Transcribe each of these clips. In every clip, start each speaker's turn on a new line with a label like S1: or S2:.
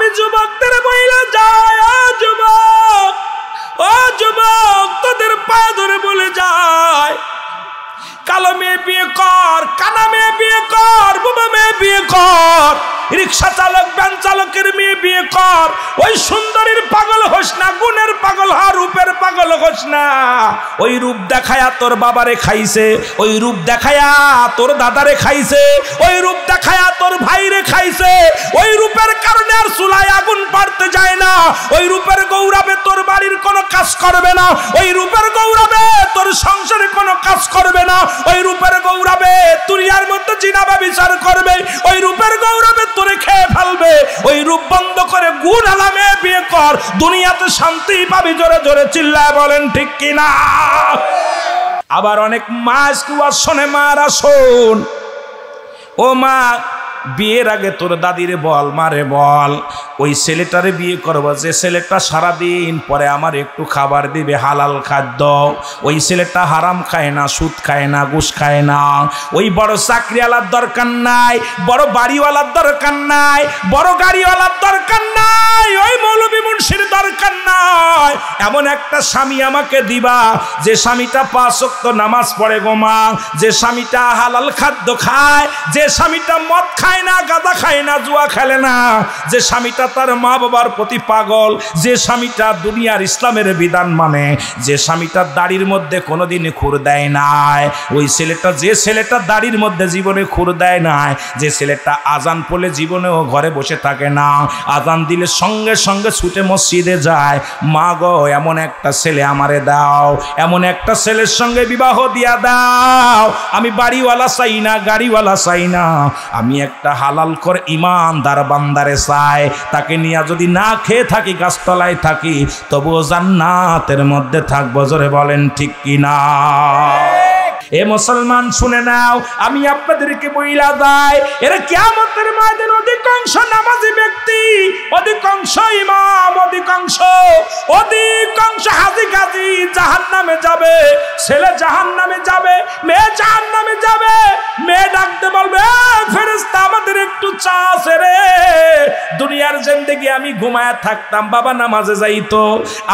S1: আমি যুবকদের বইলা যায়, ও যুবক তোদের পায়ে ধরে বলে যায়, কালো মেয়ে বিয়ে কর, কানা মেয়ে বিয়ে কর, বোবা মেয়ে বিয়ে কর, রিক্সা চালক ভ্যান চালকের মেয়ে বিয়ে কর। ওই সুন্দরীর পাগল হোস না, গুণের পাগল হ, রূপের পাগল হোস না। ওই রূপ দেখায়া তোর বাবারে খাইছে, ওই রূপ দেখায়া তোর দাদারে খাইছে, ওই রূপ দেখায়া তোর ভাইরে খাইছে। ওই রূপের কারণে আর চুলায় আগুন পাড়তে যায় না। ওই রূপের গৌরবে তোর বাড়ির কোনো কাজ করবে না। ওই রূপের গৌরবে তোর সংসারে কোনো কাজ করবে না। ওই রূপের গৌরবে দুনিয়ার মধ্যে জিনা ব্যভিচার করবে। ওই রূপের গৌরবে তোরে খেয়ে ফেলবে। ওই রূপ বন্ধ করে গুণ আলামে বিয়ে কর, দুনিয়াতে শান্তি পাবি। জোরে জোরে চিল্লায় বলেন ঠিক কিনা? আবার অনেক মা স্কুয়ার শোনে, মারা শোন, ও মা বিয়ের আগে তোর দাদিরে বল, মারে বল, ওই ছেলেটারে বিয়ে করবো যে ছেলেটা সারাদিন পরে আমার একটু খাবার দিবে, হালাল খাদ্য। ওই ছেলেটা হারাম খায় না, সুদ খায় না, ঘুষ খায় না। ওই বড় চাকরিওয়ালার দরকার নাই, বড় বাড়িওয়ালার দরকার নাই, বড় গাড়িওয়ালার দরকার নাই, ওই মৌলবী মুন্সির দরকার নাই। এমন একটা স্বামী আমাকে দিবা যে স্বামীটা 5 ওয়াক্ত নামাজ পড়ে গো মা, যে স্বামীটা হালাল খাদ্য খায়, যে স্বামীটা মদ খায় না, গাঁজা খায় না, জুয়া খেলে না, যে স্বামীটা তার মা বাবার প্রতি পাগল, যে স্বামীটা দুনিয়ার ইসলামের বিধান মানে, যে স্বামীটা দাড়ির মধ্যে কোনোদিন খুর দেয় নাই। ওই ছেলেটা, যে ছেলেটা দাড়ির মধ্যে জীবনে খুর দেয় নাই, যে ছেলেটা আজান পড়লে জীবনেও ঘরে বসে থাকে না, আজান দিলে সঙ্গে সঙ্গে ছুটে মসজিদে যায়। মা গো এমন একটা ছেলে আমারে দাও, এমন একটা ছেলের সঙ্গে বিবাহ দিয়া দাও। আমি বাড়িওয়ালা চাই না, গাড়িওয়ালা চাই না, আমি একটা হালাল করে ইমানদার বান্দারে চাই। তাকে নিয়ে যদি না খেয়ে থাকি, গাছতলায় থাকি, তবুও জান্নাতের মধ্যে থাকবো। জোরে বলেন ঠিক কিনা? এ মুসলমান শুনে নাও, আমি আপনাদেরকে বইলা দেয়, এরা কিয়ামতের ময়দানে অধিকাংশ নামাজি ব্যক্তি, অধিকাংশ ইমাম, অধিকাংশ হাজি গাজী জাহান্নামে যাবে। ছেলে জাহান্নামে যাবে, মেয়ে জাহান্নামে যাবে। মেয়ে ডাকতে বলবে, ফেরেশতা আমাদের একটু চা আছে রে। দুনিয়ার জিন্দেগি আমি ঘুমায়া থাকতাম, বাবা নামাজে যাইতো,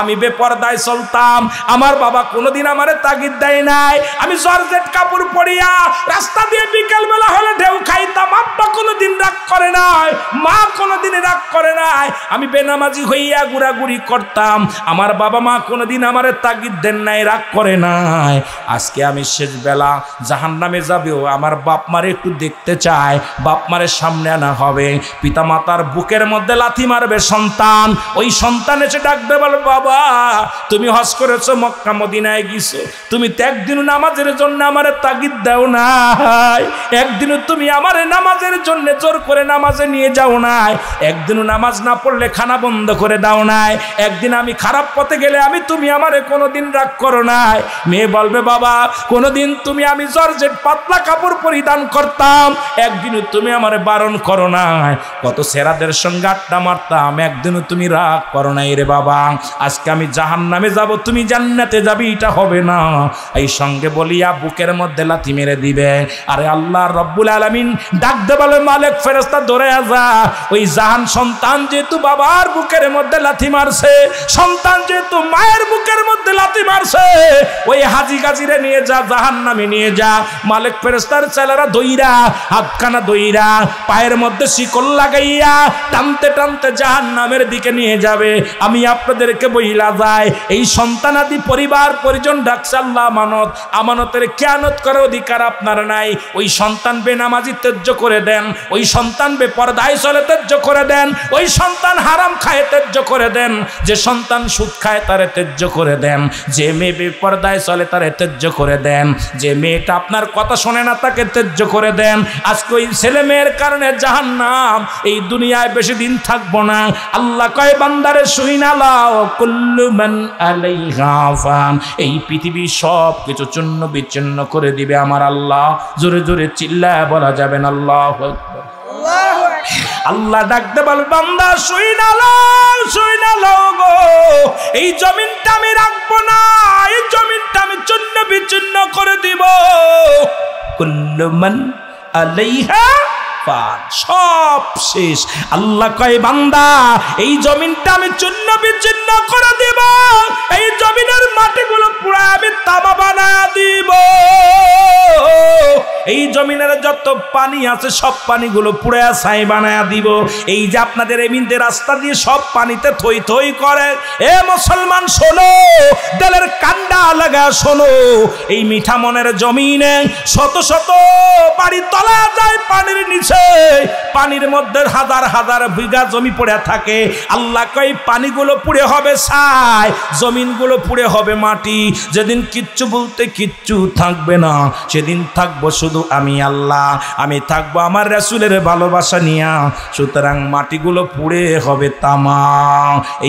S1: আমি বেপরদায় চলতাম, আমার বাবা কোনোদিন আমারে তাগিদ দেয় নাই। আমি জর্জেট কাপড় পরিয়া রাস্তা দিয়ে বিকেল বেলা হলে ঢেউ খাইতাম, আব্বা কোনোদিন রাগ করে নাই, মা কোনোদিন রাগ করে নাই। আমি বেনামাজি হইয়া ঘুরাঘুরি করতাম, আমার বাবা মা কোনোদিন আমারে তাগিদ দেন নাই, রাগ করে নাই। আজকে আমি শেষ বেলা জাহান্নামে যাবেও আমার বাপ মারে একটু দেখতে চাই, বাপ মারে সামনে আনা হবে। পিতা মাতার বুকের মধ্যে লাথি মারবে সন্তান, ওই সন্তান এসে ডাকবে, বলে বাবা তুমি হজ করেছো, মক্কা মদিনায় গেছো, তুমি তো একদিনও নামাজের জন্য আমারে তাগিদ দাও নাই, একদিনও তুমি আমারে নামাজের জন্য জোর করে নামাজে নিয়ে যাও নাই, একদিনও নামাজ না পড়লে খানা বন্ধ করে দাও নাই, একদিন আমি খারাপ পথে গেলে তুমি আমারে কোনোদিন রাগ করো নাই। মেয়ে বলবে বাবা কোনোদিন তুমি, আমি জর্জেট পাতলা কাপড় পরিধান করতাম, একদিনও তুমি আমারে বারণ করো নাই। কত সেরাদের সঙ্গে আড্ডা মারতাম, একদিনও তুমি রাগ করো নাই রে বাবা। আজকে আমি জাহান্নামে যাব, তুমি জান্নাতে যাবি, এটা হবে না। এই সঙ্গে বলিয়া বুকের মধ্যে লাথি মেরে দিবে। আরে আল্লাহ রব্বুল আলামিন ডাক দে বলে, মালিক ফেরেশতা ধরে আসা, ওই জাহান সন্তান যেহেতু বাবার বুকের মধ্যে লাথি মারছে, সন্তান যেহেতু মায়ের বুকের মধ্যে লাথি মারছে, ওই হাজি গাজিরে নিয়ে যা, জাহান্নামে নিয়ে যা। মালিক ফেরেশতার ছেলেরা দইরা, হাতখানা দইরা, পায়ের মধ্যে শিকল লাগাইয়া টানতে টানতে জাহান্নামের দিকে নিয়ে যাবে। আমি আপনাদেরকে বইলা যায়, এই সন্তানাদি পরিবার পরিজন ডাকছে, আল্লাহ আমানত, আমানতের খেয়ানত করার অধিকার আপনার নাই। ওই সন্তান বেনামাজি ত্যায্য করে দেন, ওই সন্তান বেপরদায় চলে ত্যায্য করে দেন, ওই সন্তান হারাম খায় ত্যায্য করে দেন, যে সন্তান সুদ খায় তারে ত্যায্য করে দেন, যে মেয়ে বেপরদায় চলে তারে ত্যায্য করে দেন, যে মেয়েটা আপনার কথা শোনে না তাকে ত্যায্য করে দেন। আজকে ওই ছেলে মেয়ের কারণে জাহান্নাম, এই দুনিয়ায় বেশি দিন থাকবো না। আল্লাহ কয় বান্দারে শুইনা লাও, কুল্লু মান আলাইহা ফান, এই পৃথিবী সব কিছু চূর্ণ বিচ্ছিন্ন করে দিবে আমার আল্লাহ। জোরে জোরে চিল্লায় বলা যাবে না আল্লাহু আকবার। আল্লাহ ডাকতে বল, বান্দা শুইনা লাও গো, এই জমিনটা আমি রাখবো না, এই জমিনটা আমি চূর্ণ বিচ্ছিন্ন করে দিব। কুল্লু মান আলাইহা পান, সব শেষ। আল্লাহ কয় বান্দা এই জমিনটা আমি চূর্ণ বিচ্ছিন্ন করে দেব, এই জমিনের মাটিগুলো পুরা আমি তামা বানায় দিব, এই জমিনের যত পানি আছে সব পানিগুলো পুড়ে ছাই বানায় দিব। এই যে আপনাদের এমনিতে রাস্তা দিয়ে সব পানিতে থই থই করে, এ মুসলমান শোনো, দেলের কান্ডা লাগা শোনো, এই মিঠা মনের জমিনে শত শত বাড়ি তলা যায় পানির নিচে, পানির মধ্যে হাজার হাজার বিঘা জমি পড়ে থাকে। আল্লাহ কয় পানিগুলো পুড়ে হবে ছাই, জমিনগুলো পুড়ে হবে মাটি। যেদিন কিচ্ছু বলতে কিচ্ছু থাকবে না, সেদিন থাকবো শুধু আমি আল্লাহ, আমি থাকবো আমার রাসূলের ভালোবাসা নিয়া। সুতরাং মাটিগুলো পুড়ে হবে তামা।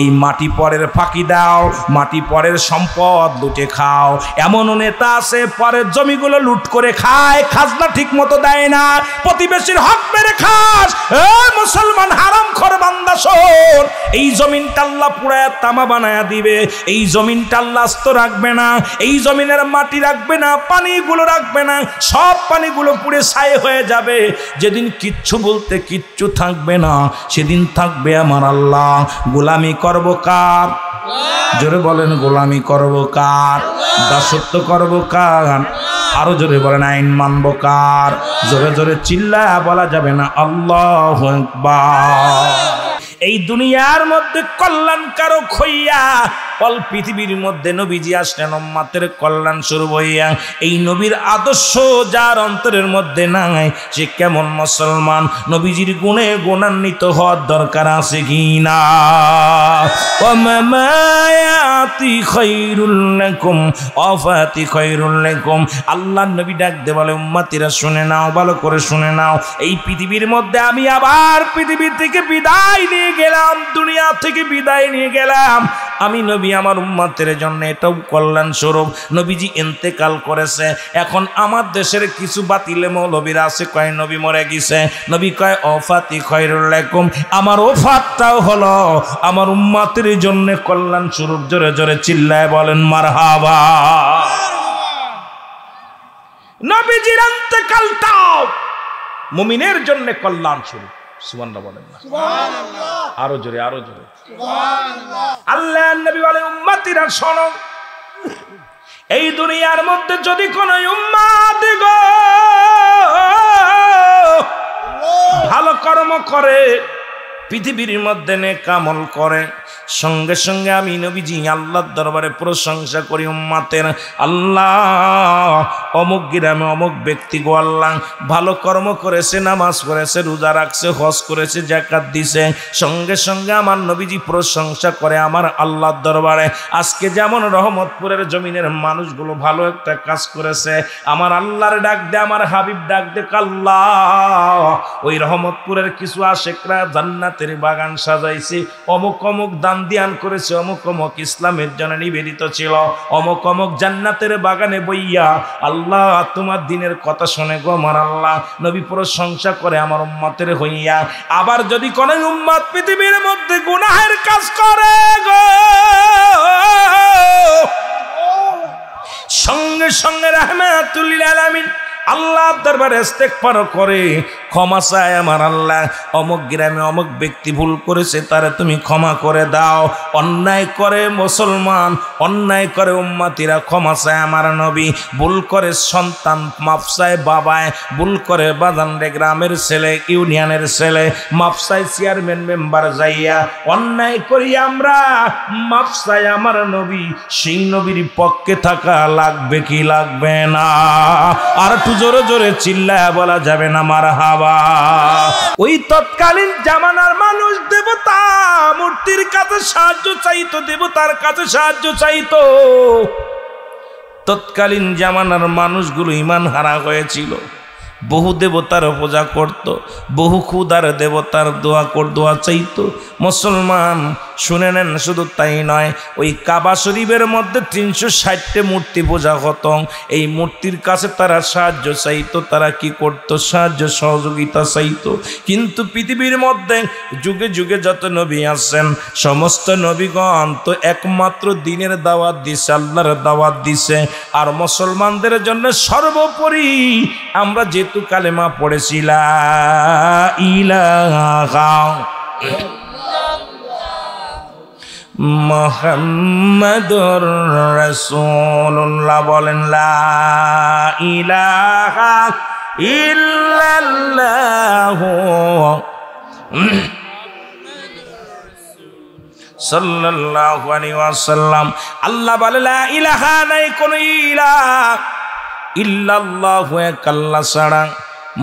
S1: এই মাটি পরের ফাঁকি দাও, মাটি পরের সম্পদ লুটে খাও। এমন নেতা আছে পরের জমিগুলো লুট করে খায়, খাজনা ঠিক মতো দেয় না, প্রতিবেশীর হক মেরে খাস। এ মুসলমান হারামখোর বান্দা শোন, এই জমিনটা আল্লাহ পুড়ায় তামা বানায়া দিবে, এই জমিনটা আল্লাহ আস্ত রাখবে না, এই জমিনের মাটি রাখবে না, পানিগুলো রাখবে না, সব পানিগুলো পুড়ে ছাই হয়ে যাবে। যেদিন কিচ্ছু বলতে কিচ্ছু থাকবে না, সেদিন থাকবে আমার আল্লাহ। গোলামি করব কার? জোরে বলেন, গোলামি করব কার? দাসত্ব করব কার? আরো জোরে বলেন, আইন মানব কার? জোরে জোরে চিল্লায়া বলা যাবে না আল্লাহু আকবার। এই দুনিয়ার মধ্যে কল্যাণকারক হইয়া অল পৃথিবীর মধ্যে নবীজি আসলেন উম্মতের কল্যাণ স্বরূপ হইয়া। এই নবীর আদর্শ যার অন্তরের মধ্যে নাই, সে কেমন মুসলমান? নবীজির গুণে গুণান্বিত হওয়ার দরকার আছে কি না? ওয়ামায়াতি খায়রুল লাকুম আফাতি খায়রুল লাকুম। আল্লাহর নবী ডাক দে বলে, উম্মতিরা শুনে নাও, ভালো করে শুনে নাও। এই পৃথিবীর মধ্যে আমি আবার পৃথিবী থেকে বিদায় নিয়ে গেলাম, দুনিয়া থেকে বিদায় নিয়ে গেলাম। আমি নবী আমার উম্মতের জন্য এটাও কল্যাণ স্বরূপ। নবীজি ইন্তেকাল করেছে, এখন আমার দেশের কিছু বাতিলে মৌলবীরা আছে, কয় নবী মরে গেছে। নবী কয় ওফাতি খায়রুল লাকুম, আমার ওফাতটাও হলো আমার উম্মতের জন্য কল্যাণ স্বরূপ। জোরে জোরে চিল্লায় বলেন মারহাবা। নবীজির ইন্তেকালটাও মুমিনের জন্য কল্যাণ স্বরূপ। সুবহানাল্লাহ বলেন না? সুবহানাল্লাহ। আরো জোরে, আরো জোরে সুবহানাল্লাহ। আল্লাহর নবী বলে, উম্মতিরা শোনো, এই দুনিয়ার মধ্যে যদি কোন উম্মত গো ভালো কর্ম করে, পৃথিবীর মধ্যে নেক আমল করে, সঙ্গে সঙ্গে আমি নবীজি আল্লাহর দরবারে প্রশংসা করি উম্মতের। আল্লাহ অমুক গ্রামে অমুক ব্যক্তি গো আল্লাহ ভালো কর্ম করেছে, নামাজ পড়েছে, রোজা রাখছে, হজ করেছে, যাকাত দিছে, সঙ্গে সঙ্গে আমার নবীজি প্রশংসা করে আমার আল্লাহর দরবারে। আজকে যেমন রহমতপুরের জমিনের মানুষগুলো ভালো একটা কাজ করেছে, আমার আল্লাহর ডাক দে, আমার হাবিব ডাক দে, আল্লাহ ওই রহমতপুরের কিছু আশেকরা জান্নাতের বাগান সাজাইছে, অমুক অমুক দান ধ্যান করেছে, অমুক অমুক ইসলামের জন্য নিবেদিত ছিল, অমুক অমুক জান্নাতের বাগানে বইয়া আল্লাহ তোমার দিনের কথা শুনে গো আমার আল্লাহ নবী প্রশংসা করে আমার উম্মতের হইয়া। আবার যদি কোন উম্মত পৃথিবীর মধ্যে গুনাহের কাজ করে গো, সঙ্গে সঙ্গে রাহমাতুল লিল আলামিন আল্লাহর দরবারে ইস্তেগফার করে, ক্ষমা চায় আমার আল্লাহ, অমুক গ্রামে অমুক ব্যক্তি ভুল করেছে, তারে তুমি ক্ষমা করে দাও। অন্যায় করে মুসলমান, অন্যায় করে উম্মতিরা ক্ষমা চায় আমার নবী। ভুল করে সন্তান মাফ চায় বাবায়, ভুল করে বাজানরে গ্রামের ছেলে, ইউনিয়নের ছেলে মাফ চায় চেয়ারম্যান মেম্বার যাইয়া। অন্যায় করি আমরা, মাফ চায় আমার নবী। সেই নবীর পক্ষে থাকা লাগবে কি লাগবে না? আর জোরে জোরে চিল্লায়া বলা যাবে না মারহাবা। ওই তৎকালীন জামানার মানুষ দেবতা মূর্তির কাছে সাহায্য চাইতো, দেবতার কাছে সাহায্য চাইতো। তৎকালীন জামানার মানুষগুলো ঈমান হারা হয়েছিল, বহু দেবতার পূজা করত, বহু ক্ষুধার দেবতার দোয়া চাইতো। মুসলমান শুনে নেন, শুধু তাই নয়, ওই কাবা শরীফের মধ্যে 360টা মূর্তি পূজা হতো। এই মূর্তির কাছে তারা সাহায্য চাইতো, তারা কি করত? সাহায্য সহযোগিতা চাইতো। কিন্তু পৃথিবীর মধ্যে যুগে যুগে যত নবী আছেন, সমস্ত নবীগণ তো একমাত্র দ্বীনের দাওয়াত দিছে, আল্লাহর দাওয়াত দিছে। আর মুসলমানদের জন্য সর্বোপরি আমরা যেহেতু কালেমা পড়েছি লা ইলাহা মুহাম্মাদুর রাসূলুল্লাহ, বলেন লা ইলাহা ইল্লাল্লাহু সাল্লাল্লাহু আলাইহি ওয়াসাল্লাম। আল্লাহ বলে লা ইলাহা, নাই কোনো ইলাহ ইল্লাল্লাহু, এক আল্লাহ ছাড়া।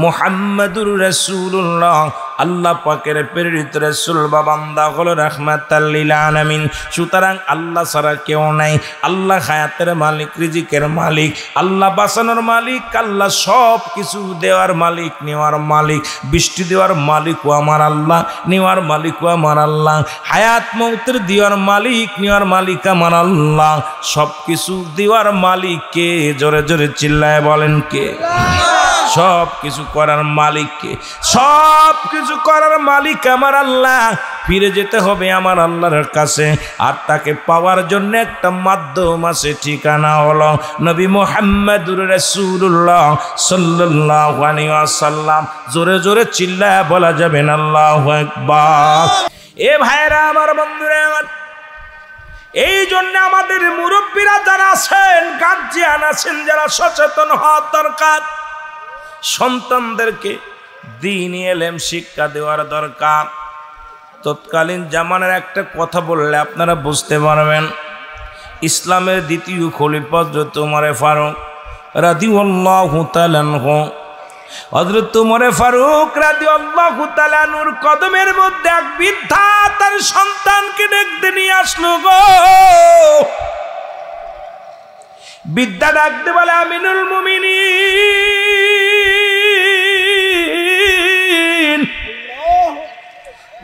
S1: মুহাম্মাদুর রাসূলুল্লাহ, আল্লাহ পাকের প্রেরিত রাসূল বা বান্দা হলো রাহমাতাল লিল আলামিন। সুতরাং আল্লাহ ছাড়া কেউ নাই। আল্লাহ হায়াতের মালিক, রিজিকের মালিক, আল্লাহ বাঁচানোর মালিক, আল্লাহ সব কিছু দেওয়ার মালিক, নেওয়ার মালিক। বৃষ্টি দেওয়ার মালিকও আমার আল্লাহ, নেওয়ার মালিকও আমার আল্লাহ। হায়াত মৌতের দেওয়ার মালিক, নেওয়ার মালিক আমার আল্লাহ। সব কিছু দেওয়ার মালিক কে? জোরে জোরে চিল্লায় বলেন কে? সব কিছু করার মালিক কে? সব কিছু করার মালিক আমার আল্লাহ। ফিরে যেতে হবে আমার আল্লাহর কাছে, আর তাকে পাওয়ার জন্য একটা মাধ্যম আছে, ঠিকানা হলো নবী মুহাম্মদুর রাসূলুল্লাহ সাল্লাল্লাহু আলাইহি ওয়াসাল্লাম। জোরে জোরে চিল্লায় বলা যাবে না আল্লাহু আকবার। এ ভাইরা আমার, বন্ধুরা আমার, এই জন্য আমাদের মুরব্বীরা যারা আছেন, গার্জিয়ান আছেন, যারা সচেতন হওয়া দরকার। সন্তানদেরকে দ্বীনি ইলম শিক্ষা দেওয়ার দরকার। তৎকালীন জামানার একটা কথা বললে আপনারা বুঝতে পারবেন। ইসলামের দ্বিতীয় খলিফা হযরত ওমর ফারুক রাদিয়াল্লাহু তাআলা আনহু, হযরত ওমর ফারুক রাদিয়াল্লাহু তাআলা আনহুর কদমের মধ্যে এক বৃদ্ধা তার সন্তানকে দেখতে নিয়ে আসলো গো। বৃদ্ধা ডাকতে বলে, আমিনুল মুমিনিন,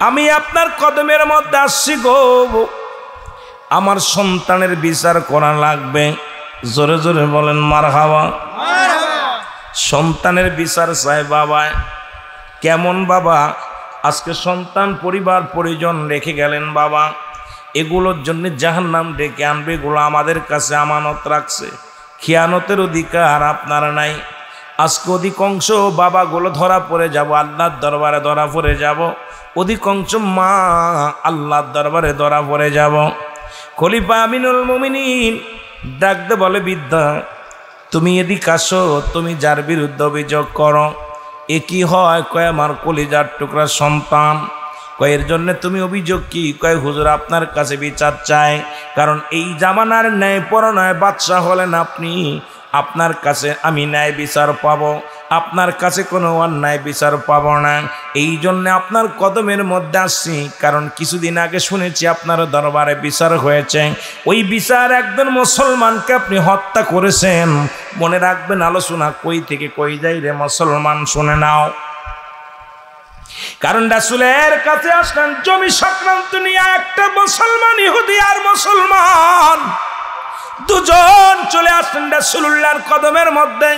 S1: আমি আপনার কদমের মধ্যে আসছি গো, আমার সন্তানের বিচার করা লাগবে। জোরে জোরে বলেন মারহাবা। সন্তানের বিচার চাই বাবা। কেমন বাবা? আজকে সন্তান পরিবার পরিজন রেখে গেলেন বাবা, এগুলোর জন্য জাহান্নাম ডেকে আনবে। এগুলো আমাদের কাছে আমানত রাখছে। খিয়ানতের অধিকার আপনার নাই। আজকে অধিকাংশ বাবাগুলো ধরা পড়ে যাব, আল্লাহর দরবারে ধরা পড়ে যাব। অধিকাংশ মা আল্লাহর দরবারে ধরা পড়ে যাব। খলিফা আমিনুল মুমিনিন ডাকতে বলে, বৃদ্ধা তুমি এদিকে আসো, তুমি যার বিরুদ্ধে অভিযোগ করো এ কি হয়? কয় আমার কলিজার টুকরা সন্তান। কয়ের জন্য তুমি অভিযোগ কি? কয় হুজুর আপনার কাছে বিচার চাই, কারণ এই জামানার ন্যায় পরায়ণ বাদশাহ হলেন আপনি। আপনার কাছে আমি ন্যায় বিচার পাবো, আপনার কাছে কোনো অন্যায় বিচার পাবো না। এই জন্য আপনার কদমের মধ্যে আসছি, কারণ কিছুদিন আগে শুনেছি আপনার দরবারে বিচার হয়েছে। ওই বিচার একজন মুসলমানকে আপনি হত্যা করেছেন। মনে রাখবেন, আলোচনা কই থেকে কই যাই রে মুসলমান, শুনে নাও। কারণ রাসূলের কাছে আসলেন জমি সংক্রান্ত নিয়ে একটা মুসলমান, ইহুদি আর মুসলমান দুজন চলে আসলেন রাসূলুল্লাহর কদমের মধ্যে।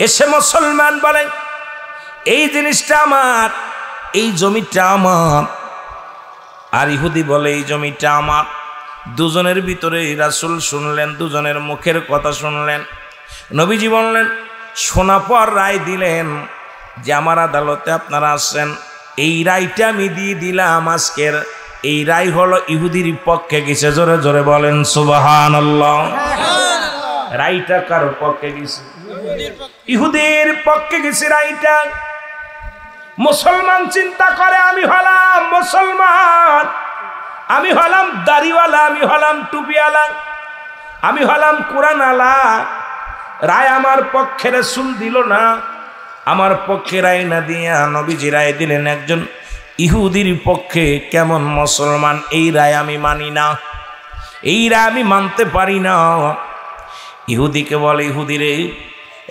S1: এসে মুসলমান বলে, এই জিনিসটা আমার, এই জমিটা আমার। আর ইহুদি বলে, এই জমিটা আমার। দুজনের ভিতরে রাসূল শুনলেন, দুজনের মুখের কথা শুনলেন। নবীজি বললেন, শোনা পর রায় দিলেন যে আমার আদালতে আপনারা আসছেন, এই রায়টা আমি দিয়ে দিলাম আজকের। এই রায় হলো ইহুদির পক্ষে গেছে। জোরে জোরে বলেন সুবহানাল্লাহ। রায়টা কার পক্ষে গেছে? ইহুদির পক্ষে গেছে রায়টা। মুসলমান চিন্তা করে, আমি হলাম মুসলমান, আমি হলাম দাড়িওয়ালা, আমি হলাম টুপিওয়ালা, আমি হলাম কোরআনওয়ালা। রায় আমার পক্ষে রাসূল দিল না, আমার পক্ষে রায় না দিয়া নবীজি রায় দিলেন একজন ইহুদির পক্ষে। কেমন মুসলমান? এই রায় আমি মানি না, এই রায় আমি মানতে পারি না। ইহুদিকে বলে, ইহুদি রে,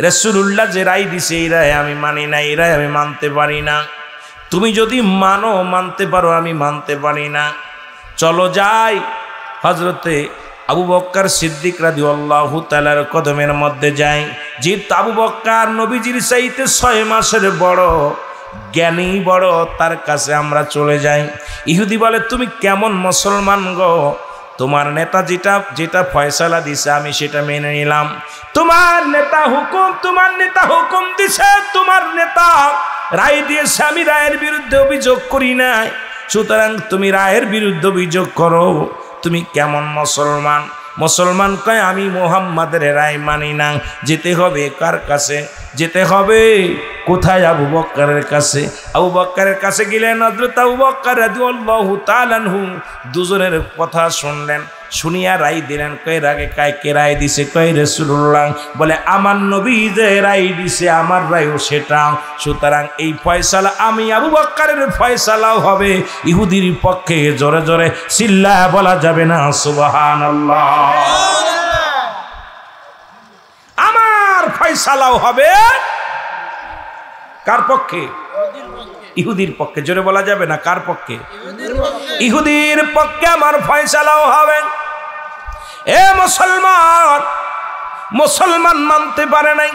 S1: রাসূলুল্লাহ যে রায় দিছে এই রায় আমি মানি না, এই রায় আমি মানতে পারি না। তুমি যদি মানো, মানতে পারো, আমি মানতে পারি না। চলো যাই হযরতে আবু বকর সিদ্দিক রাদিয়াল্লাহু তাআলার কদমের মধ্যে যাই। যে আবু বকর নবীজির চাইতে 6 মাসের বড়, জ্ঞানী বড়, তার কাছে আমরা চলে যাই। ইহুদি বলে, তুমি কেমন মুসলমান গো? তোমার নেতা যেটা ফয়সালা দিছে আমি সেটা মেনে নিলাম। তোমার নেতা হুকুম দিছে, তোমার নেতা রায় দিয়েছে, আমি রায়ের বিরুদ্ধে অভিযোগ করি নাই, সুতরাং তুমি রায়ের বিরুদ্ধে অভিযোগ করো। তুমি কেমন মুসলমান? মুসলমান কয়, আমি মুহাম্মাদের রায় মানি না। যেতে হবে কার কাছে? যেতে হবে কোথায়? আবু বকরের কাছে। আবু বকরের কাছে গেলেন। হযরত আবু বকর রাদিয়াল্লাহু তাআলা আনহু দুজনের কথা শুনলেন, শুনিয়া রায় দিলেন। কয় আগে কে রায় দিছে? কয় রাসূলুল্লাহ। বলে, আমার নবী যে রায় দিছে আমার রায়ও সেটা, সুতরাং এই ফয়সালা আমি আবু বকরের ফয়সালাও হবে ইহুদির পক্ষে। জোরে জোরে চিল্লায়া বলা যাবে না সুবহানাল্লাহ? আমার ফয়সালাও হবে কার পক্ষে? ইহুদির পক্ষে। জোরে বলা যাবে না কার পক্ষে? ইহুদির পক্ষে আমার ফয়সালাও হবে। এ মুসলমান মানতে পারে নাই।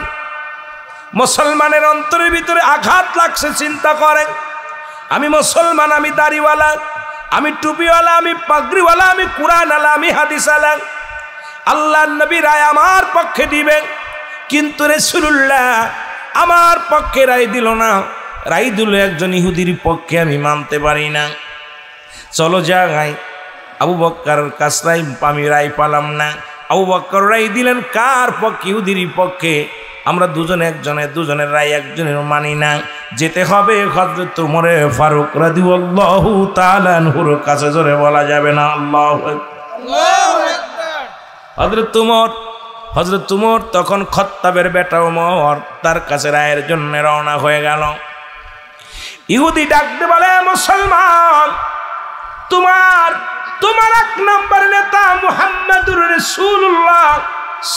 S1: মুসলমানের অন্তরের ভিতরে আঘাত লাগছে। চিন্তা করেন, আমি মুসলমান, আমি দাড়িওয়ালা, আমি টুপিওয়ালা, আমি পাগড়িওয়ালা, আমি কুরআনওয়ালা, আমি হাদিসওয়ালা, আল্লাহর নবী রায় আমার পক্ষে দিবেন, কিন্তু রাসূলুল্লাহ আমার পক্ষে রায় দিল না, রায় দিল একজন ইহুদির পক্ষে, আমি মানতে পারি না। চলো যাই। আবু বকর কাছরাই আমি রায় পালাম না। আবু বকর রায় দিলেন কার পক্ষে? ইহুদির পক্ষে। আমরা দুজনের রায় একজনের মানি না। যেতে হবে হযরত ওমর ফারুক রাদিয়াল্লাহু তাআলা আনহুর কাছে। জোরে বলা যাবে না আল্লাহু আকবার। হযরত ওমর তখন খাত্তাবের বেটা ওমর, তার কাছে রায়ের জন্য রওনা হয়ে গেল। ইহুদি ডাকতে বলে, মুসলমান, তোমার এক নম্বর নেতা মুহাম্মাদুর রাসূলুল্লাহ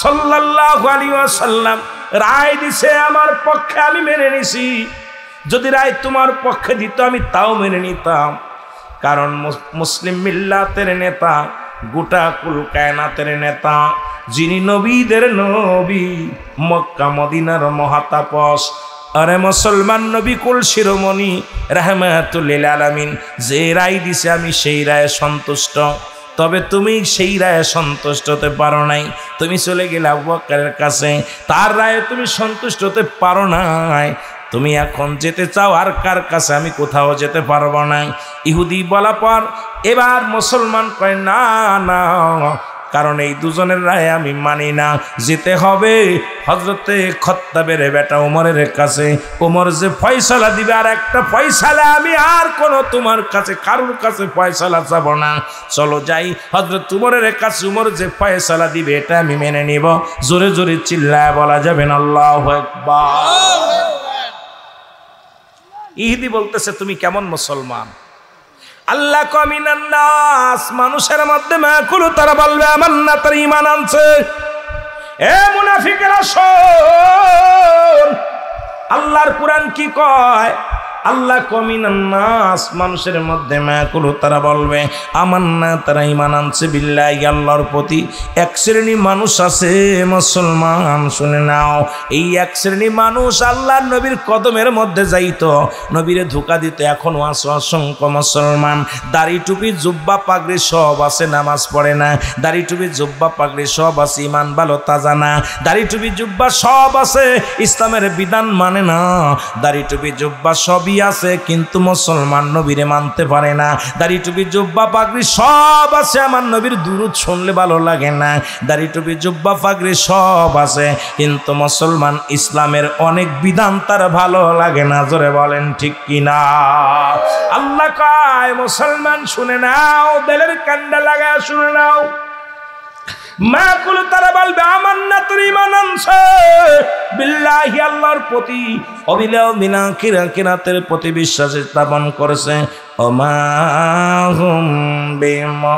S1: সাল্লাল্লাহু আলাইহি ওয়াসাল্লাম রায় দিছে আমার পক্ষে, আমি মেনে নিছি। যদি রায় তোমার পক্ষে দিত আমি তাও মেনে নিতাম, কারণ মুসলিম মিল্লাতের নেতা, গোটা কুল কায়নাতের নেতা, যিনি নবীদের নবী, মক্কা মদিনার মহাতাপস, আরে মুসলমান নবী কুল শিরোমণি রাহমাতুল লিল আলামিন যে রায় দিছে আমি সেই রায়ে সন্তুষ্ট। তবে তুমি সেই রায়ে সন্তুষ্ট হতে পারো নাই। তুমি চলে গেলে আবু বকরের কাছে, তার রায়ে তুমি সন্তুষ্ট হতে পারো নাই। তুমি এখন যেতে চাও আর কার কাছে? আমি কোথাও যেতে পারবো না। ইহুদি বলা পর এবার মুসলমান কয়, না না, কারণ এই দুজনের রায় আমি মানি না। যেতে হবে হযরতে খাত্তাবের বেটা ওমরের কাছে। ওমর যে ফয়সালা দিবে, আর একটা ফয়সালা আমি আর কোন তোমার কাছে কারোর কাছে ফয়সালা চাব না। চলো যাই হযরত ওমরের কাছে। ওমর যে ফয়সালা দিবে এটা আমি মেনে নিব। জোরে জোরে চিল্লায় বলা যাবে না আল্লাহু আকবার। ইহুদি বলতেছে, তুমি কেমন মুসলমান? আল্লাহ কমিনান নাস, মানুষের মধ্যে মাকুল, তারা বলবে আমান্না, তার ঈমান আনছে। এ মুনাফিকেরা শোন, আল্লাহর কুরআন কি কয়? আল্লাহ কমিনান নাস, মানুষের মধ্যে মাকুল, তারা বলবে আমান্না, তারা ঈমান আনছে বিল্লাহি, আল্লাহর প্রতি। এক শ্রেণী মানুষ আছে মুসলমান, শুনে নাও, এই এক শ্রেণী মানুষ আল্লাহর নবীর কদমের মধ্যে যাইতো, নবীরে ধোঁকা দিত। এখনো আছে অসংখ্য মুসলমান, দাড়ি টুপি জুব্বা পাগড়ি সব আছে, নামাজ পড়ে না। দাড়ি টুপি জুব্বা পাগড়ি সব আছে, ইমান ভালো তাজা না। দাড়ি টুপি জুব্বা সব আছে, ইসলামের বিধান মানে না। দাড়ি টুপি জুব্বা সবই আছে, কিন্তু মুসলমান নবীরে মানতে পারে না। দাড়ি টুপি জুব্বা পাগড়ি সব আছে, আমার নবীর দুরূদ শুনলে ভালো লাগে না। দাড়ি টুপি জুব্বা পাগড়ি সব আছে, কিন্তু মুসলমান ইসলামের অনেক বিধান তার ভালো লাগে না। জোরে বলেন ঠিক কিনা? আল্লাহ কয়, মুসলমান শুনে নাও, দিলের কান্ডা লাগা শুনে নাও। মাকুল, তারা বলবে আমান্না, তোর ঈমান আনছে বিল্লাহি, আল্লাহর প্রতি, অবিলাও বিনা কিরাতের প্রতি বিশ্বাস স্থাপন করেছে। ওমা হুম বিমুমিনিন,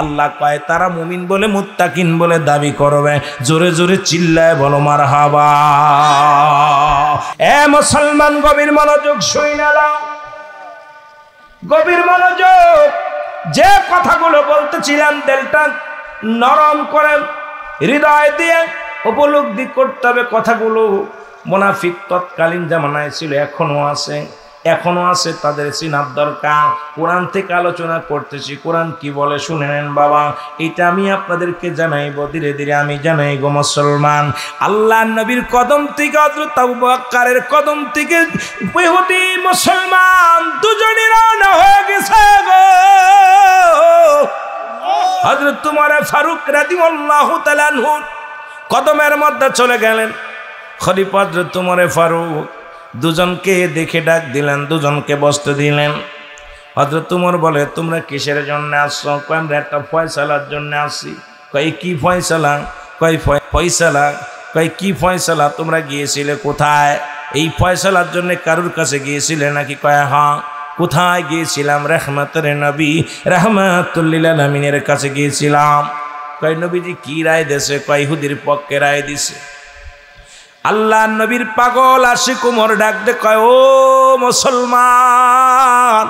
S1: আল্লাহ কয় তারা মুমিন বলে, মুত্তাকিন বলে দাবি করবে। জোরে জোরে চিল্লায় বলো মারহাবা। এ মুসলমান গভীর মনোযোগ শুনে নাও, গভীর মনোযোগ। যে কথাগুলো বলতেছিলাম দিলটা নরম করে হৃদয় দিয়ে উপলব্ধি করতে হবে কথাগুলো। মুনাফিক তৎকালীন জামানায় ছিল, এখনো আছে, তাদের চিনার দরকার। কোরআন থেকে আলোচনা করতেছি, কোরআন কি বলে শুনে নেন বাবা। এটা আমি আপনাদেরকে জানাইব, ধীরে ধীরে আমি জানাই গো মুসলমান। আল্লাহ নবীর কদম থেকে হযরত আবু বকরের কদম থেকে ইহুদি মুসলমান দুজনই রওনা হয়ে গেছে গো। হযরত উমর ফারুক রাদিয়াল্লাহু তাআলা আনহু কদমের মধ্যে চলে গেলেন। খলিফা হযরত উমর ফারুক দুজনকে দেখে ডাক দিলেন, দুজনকে বসতে দিলেন। হযরত উমর বলে, তোমরা কিসের জন্য আসছো? কয়, আমরা একটা ফয়সালার জন্য আসছি। কয়, কি ফয়সালা? কয়, ফয়সালা। কয়, কি ফয়সালা? তোমরা গিয়েছিলে কোথায়? এই ফয়সালার জন্য কারুর কাছে গিয়েছিলে নাকি? কয়, হ্যাঁ। কোথায় গিয়েছিলাম? রাহমাতুল নবী রাহমাতুল লিল আলামিনের কাছে গিয়েছিলাম। কয়, নবীজি কি রায় দিয়েছে? কয়, ইহুদির পক্ষে রায় দিছে। আল্লাহ নবীর পাগল আশিক উমর ডাক দে কয়, ও মুসলমান,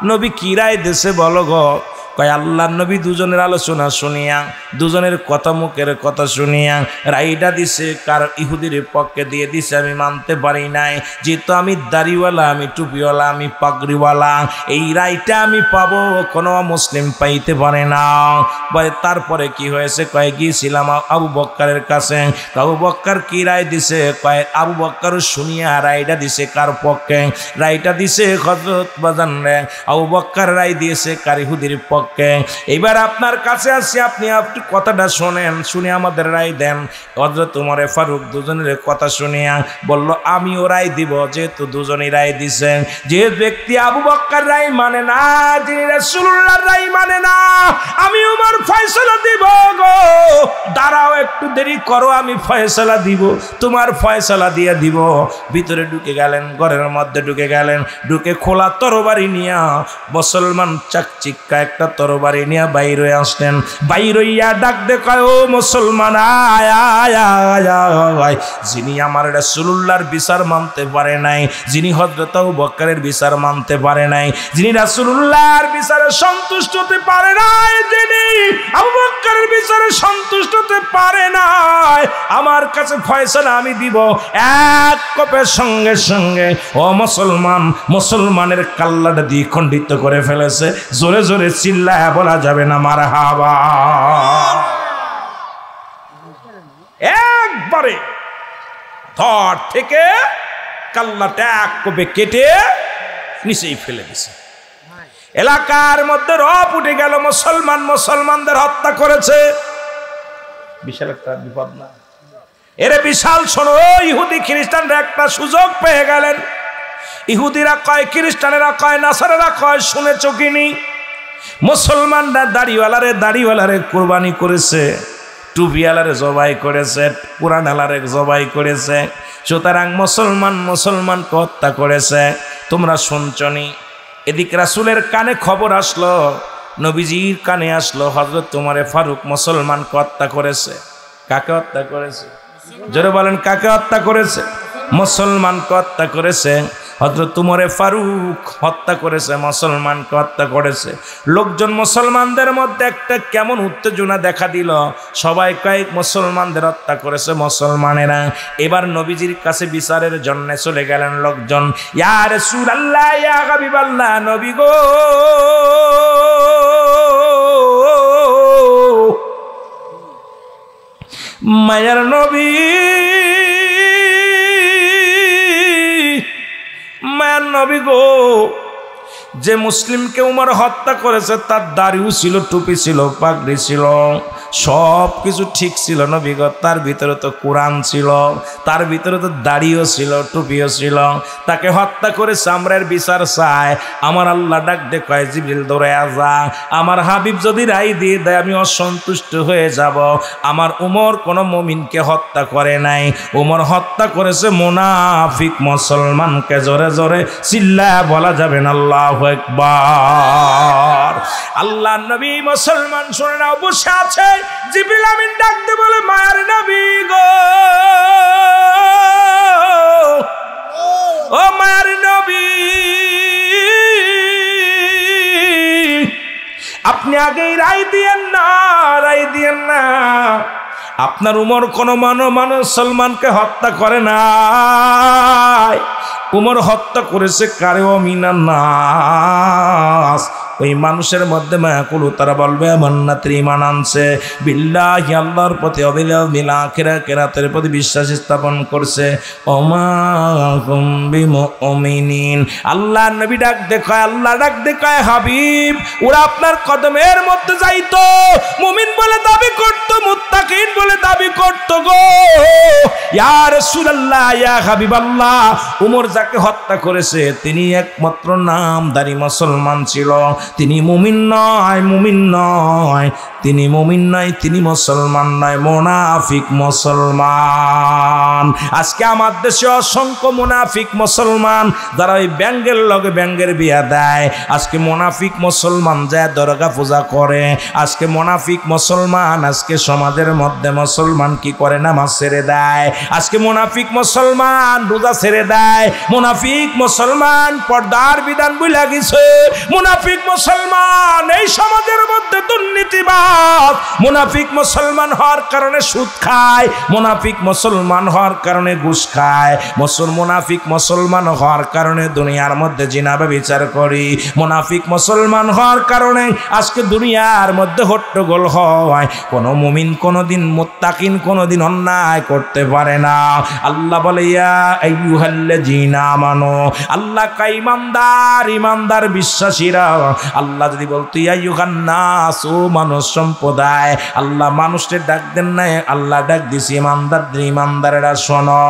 S1: নবী কি রায় দেশে বলো গো। কয়, আল্লাহ নবী দুজনের আলোচনা শুনিয়া, দুজনের কথা মুখের কথা শুনিয়া রায়টা দিছে কার ইহুদির পক্ষে দিয়ে দিছে। আমি মানতে পারি নাই, যেহেতু আমি দাড়িওয়ালা, আমি টুপিওয়ালা, আমি পাগড়িওয়ালা, এই রায়টা আমি পাবো, কোনো মুসলিম পাইতে পারে না। তারপরে কি হয়েছে? কয়, গিয়েছিলাম আবু বক্করের কাছে। আবু বক্কর কি রায় দিছে? কয়, আবু বক্কর শুনিয়া রায়টা দিছে কার পক্ষে? রায়টা দিছে হযরত বাজান রে আবু বক্কর রায় দিয়েছে কার? ইহুদির পক্ষে। এবার আপনার কাছে আসি, আপনি কথাটা শোনেন, শুনে আমাদের রায় দেন। হযরত উমর ফারুক দুজনের কথা শুনিয়া বলল, আমিও রায় দিব, যেহেতু দুজনই রায় দিছেন। যে ব্যক্তি আবু বক্কর রায় মানে না, যিনি রাসূলুল্লাহর রায় মানে না, আমি উমর ফয়সালা দিব গো। দাঁড়াও, একটু দেরি করো, আমি ফয়সালা দিব, তোমার ফয়সালা দিয়ে দিব। ভিতরে ঢুকে গেলেন, ঘরের মধ্যে ঢুকে গেলেন, ঢুকে খোলা তরবারি নিয়া মুসলমান চাকচিক্কা একটা তরবারি নিয়ে বাইর হয়ে আসলেন। বাইর হইয়া ডাক দে কয়, ও মুসলমান, আয় আয় আয় আয়। যিনি আমার রাসূলুল্লাহর বিচার মানতে পারে নাই, যিনি হযরত আবু বকরের বিচার মানতে পারে নাই, যিনি রাসূলুল্লাহর বিচারে সন্তুষ্ট হতে পারে নাই, যিনি আবু বকরের বিচারে সন্তুষ্ট হতে পারে নাই, আমার কাছে ফয়সালা আমি দিব। এক কোপের সঙ্গে সঙ্গে ও মুসলমান, মুসলমানের কাল্লাটা দিয়ে খণ্ডিত করে ফেলেছে। জোরে জোরে চিল্লায়া বলা যাবে না মারহাবা? একবারে ধর থেকে কাল্লাটা এক কোপে কেটে নিচেই ফেলে দিছে। এলাকার মধ্যে রব উঠে গেল, মুসলমান মুসলমানদের হত্যা করেছে। বিশাল একটা বিপদ না? এরে বিশাল। শোনো, ইহুদি খ্রিস্টানরা একটা সুযোগ পেয়ে গেলেন। ইহুদিরা কয়, খ্রিস্টানেরা কয়, নাসারারা কয়, শুনেছ কিনি? মুসলমানরা দাড়িওয়ালারে কোরবানি করেছে, টুপিওয়ালারে জবাই করেছে, পুরানালারে জবাই করেছে। সুতরাং মুসলমানকে হত্যা করেছে। তোমরা শুনছনি? এদিকে রাসূলের কানে খবর আসলো, নবীজির কানে আসলো, হযরত উমর ফারুক মুসলমানকে হত্যা করেছে। কাকে হত্যা করেছে? জোরে বলেন, কাকে হত্যা করেছে? মুসলমানকে হত্যা করেছে। হযরত উমর ফারুক হত্যা করেছে, মুসলমানকে হত্যা করেছে। লোকজন মুসলমানদের মধ্যে একটা কেমন উত্তেজনা দেখা দিল। সবাই কয়েক মুসলমানদের হত্যা করেছে মুসলমানেরা। এবার নবীজির কাছে বিচারের জন্য চলে গেলেন লোকজন। ইয়া রাসূলুল্লাহ, ইয়া হাবিবাল্লাহ, নবী গো, মায়ার নবী, মায়ার নবী গো, যে মুসলিমকে উমর হত্যা করেছে তার দাড়িও ছিল, টুপি ছিল, পাগড়ি ছিল, সব কিছু ঠিক ছিল নবী গো। তার ভিতরে তো কোরআন ছিল, তার ভিতরে তো দাড়িও ছিল, টুপিও ছিল। তাকে হত্যা করেছে, আমরা এর বিচার চাই। আমার আল্লাহ ডাক দে কয়, জিবরিল দৌড়ে যা, আমার হাবিব যদি রায় দিয়ে দেয় আমি অসন্তুষ্ট হয়ে যাব। আমার উমর কোনো মুমিনকে হত্যা করে নাই, উমর হত্যা করেছে মুনাফিক মুসলমানকে। জোরে জোরে চিল্লায়া বলা যাবে না আল্লাহু আকবার। আল্লাহ নবী মুসলমান শুনে না, বসে আছে। জিবরিল আমিন ডাকতে বলে, মায়ার নবী গো, ও মায়ার নবী, আপনি আগেই রায় দিয়েন না, রায় দিয়েন না। আপনার উমর কোন মানুষ সলমানকে হত্যা করে না, উমর হত্যা করেছে কারে ও মিনান নাস, ওই মানুষের মধ্যে মায়াকুলু, তারা বলবে মান্নাতের ঈমান আনছে, বিল্লাহি আল্লাহর প্রতি, অবিল আখিরাতের প্রতি বিশ্বাস স্থাপন করছে। ওমা হুম বিমুমিনিন, আল্লাহর নবী ডাক দেখায়, আল্লাহ ডাক দেখায়, হাবিব ওরা আপনার কদমের মধ্যে যাইতো, মুমিন বলে দাবি করতো, মুত্তাকিন বলে দাবি করতো গো ইয়া রাসূলুল্লাহ, ইয়া হাবিবাল্লাহ। উমর যাকে হত্যা করেছে তিনি একমাত্র নামধারী মুসলমান ছিল, তিনি মুমিন নয়, মুমিন নয়, তিনি মুমিন নয়, তিনি মুসলমান নয়, মুনাফিক মুসলমান। আজকে আমার দেশে অসংখ্য মুনাফিক মুসলমান যারা ওই ব্যাঙ্গের লগে ব্যাঙ্গের বিয়া দেয়, আজকে মুনাফিক মুসলমান যায় দরগা পূজা করে, আজকে মুনাফিক মুসলমান আজকে সমাজের মধ্যে মুসলমান কি করে, নামাজ ছেড়ে দেয়, আজকে মুনাফিক মুসলমান রোজা ছেড়ে দেয়, মুনাফিক মুসলমান পর্দার বিধান ভুলে গেছে, মুনাফিক মুসলমান এই সমাজের মধ্যে দুর্নীতিবাদ, মুনাফিক মুসলমান হওয়ার কারণে সুদ খায়, মুনাফিক মুসলমান হওয়ার কারণে ঘুষ খায়, মুনাফিক মুসলমান হওয়ার কারণে দুনিয়ার মধ্যে জিনা ব্যভিচার করি, মুনাফিক মুসলমান হওয়ার কারণে আজকে দুনিয়ার মধ্যে হট্টগোল হয়। কোন মুমিন কোনদিন মুত্তাকিন কোনদিন অন্যায় করতে পারে না। আল্লাহ বলে ইয়া আইয়ুহাল্লাযীনা আমানু, আল্লাহ কা ঈমানদার, ঈমানদার বিশ্বাসীরা। আল্লাহ যদি বলতো ইয়া আইয়ুহান নাস, ও মানুষ সম্প্রদায়, আল্লাহ মানুষকে ডাক দেন না, আল্লাহ ডাক দিছে ঈমানদারদের, ঈমানদারেরা শোনো,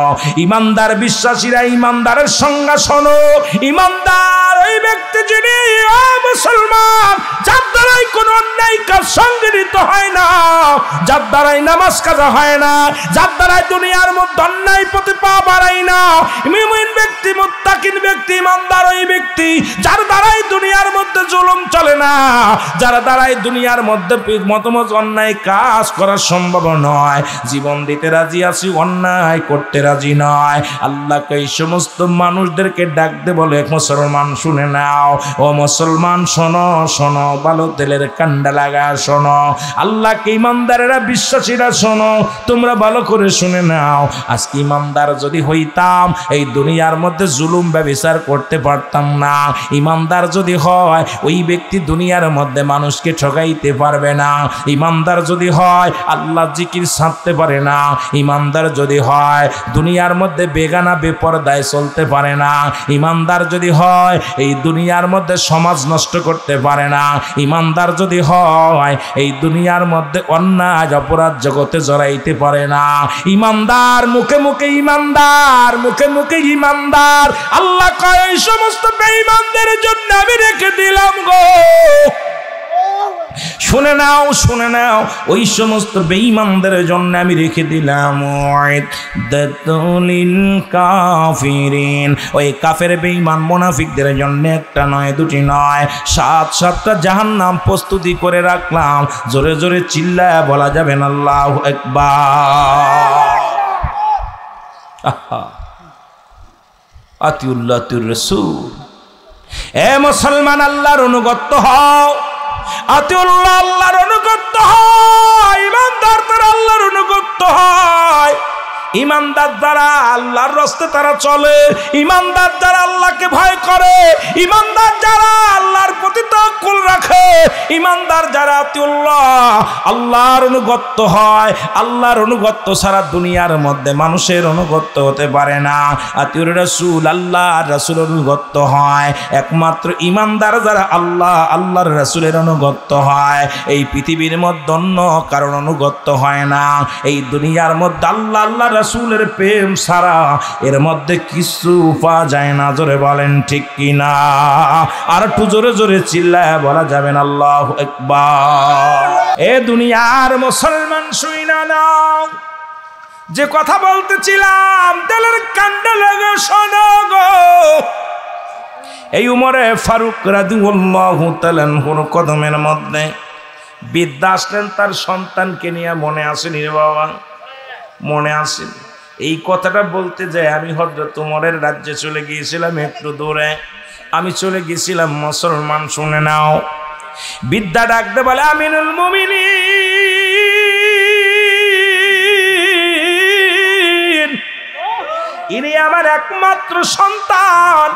S1: ঈমানদার বিশ্বাসীরা ঈমানদারের সংজ্ঞা শোনো। ঈমানদার ওই ব্যক্তি যিনি মুসলমান যার দ্বারাই কোনো অন্যায় কাজ সংগঠিত হয় না, যার দ্বারাই নামাজ কাজা হয় না, যার দ্বারাই দুনিয়ার মধ্যে অন্যায় পথে পা বাড়ায় না। মুমিন ব্যক্তি, মুত্তাকিন ব্যক্তি, ঈমানদার ওই ব্যক্তি যার দ্বারাই দুনিয়ার মধ্যে জুলুম চলে না, যার দ্বারাই দুনিয়ার মধ্যে মতমত অন্যায় কাজ করা সম্ভব নয়, জীবন দিতে রাজি আছি, অন্যায় করতে রাজি নয়। আল্লাহকে এই সমস্ত মানুষদেরকে ডাক দে বলে, মুসলমান শুনে নাও, ও মুসলমান শোনো, শোনো, ভালো তেলের কান্ডা লাগা শোনো, আল্লাহকে ঈমানদারেরা বিশ্বাসীরা শোনো, তোমরা ভালো করে শুনে নাও। আজকে ঈমানদার যদি হইতাম এই দুনিয়ার মধ্যে জুলুম ব্যভিচার করতে পারতাম না। ঈমানদার যদি হয় ওই ব্যক্তি দুনিয়ার মধ্যে মানুষকে ঠকাইতে পারবে না। ঈমানদার যদি হয় আল্লাহ জিকির ছাড়তে পারে না। ঈমানদার যদি হয় দুনিয়ার মধ্যে বেগানা বেপরদায় চলতে পারে না। ঈমানদার যদি হয় এই দুনিয়ার মধ্যে সমাজ নষ্ট করতে পারে না। ঈমানদার যদি হয় এই দুনিয়ার মধ্যে অন্যায় অপরাধ জগতে জড়াইতে পারে না। ঈমানদার মুখে মুখে ঈমানদার, মুখে মুখে ঈমানদার। আল্লাহ কয় এই সমস্ত বেঈমানদের জন্য আমি রেখে দিলাম গো। শুনে নাও, শুনে নাও, ওই সমস্ত বেঈমানদের জন্য আমি রেখে দিলাম দাতুলিল কাফিরিন, ওই কাফের বেঈমান মুনাফিকদের জন্য একটা নয়, দুটি নয়, 7-7টা জাহান্নাম প্রস্তুতি করে রাখলাম। জোরে জোরে চিল্লায় বলা যাবে না আল্লাহু আকবার। আতিউল্লাহ আতিউর রাসূল। এ মুসলমান, আল্লাহর অনুগত হও, আতিউল্লাহ আল্লাহর অনুগত হয়, ঈমানদার তারা আল্লাহর অনুগত হয়। ঈমানদার যারা আল্লাহর রাস্তে তারা চলে, ঈমানদার যারা আল্লাহকে ভয় করে, ঈমানদার যারা আল্লাহর প্রতি তাওয়াক্কুল রাখে, ঈমানদার যারা আতিউল্লাহ আল্লাহর অনুগত হয়। আল্লাহর অনুগত সারা দুনিয়ার মধ্যে মানুষের অনুগত হতে পারে না। আতিউর রাসূল আল্লাহর রাসূলের অনুগত হয়। একমাত্র ঈমানদার যারা আল্লাহর রাসূলের অনুগত হয়। এই পৃথিবীর মধ্যে অন্য কারণ অনুগত হয় না। এই দুনিয়ার মধ্যে আল্লাহ রাসূলের প্রেম ছাড়া এর মধ্যে কিছু পাওয়া যায় না। জোরে বলেন ঠিক কিনা? আর একটু জোরে জোরে চিল্লায় বলা যাবেন আল্লাহু আকবার। এ দুনিয়ার মুসলমান শুইনা নাও, যে কথা বলতেছিলাম তেলের কান্ডা লাগা শোনো গো। এই উমরে ফারুক রাদিয়াল্লাহু তাআলা আনহুর কদমের মধ্যে বৃদ্ধা আসলেন তার সন্তানকে নিয়ে। মনে আসেনি রে বাবা? মনে আসেনি? এই কথাটা বলতে যায় আমি হযরত ওমরের রাজ্যে চলে গিয়েছিলাম একটু দূরে। আমি চলে গেছিলাম মুসলমান শুনে নাও। বিদ্যা ডাকতে বলে আমিনুল মুমিনিন, ইনি আমার একমাত্র সন্তান,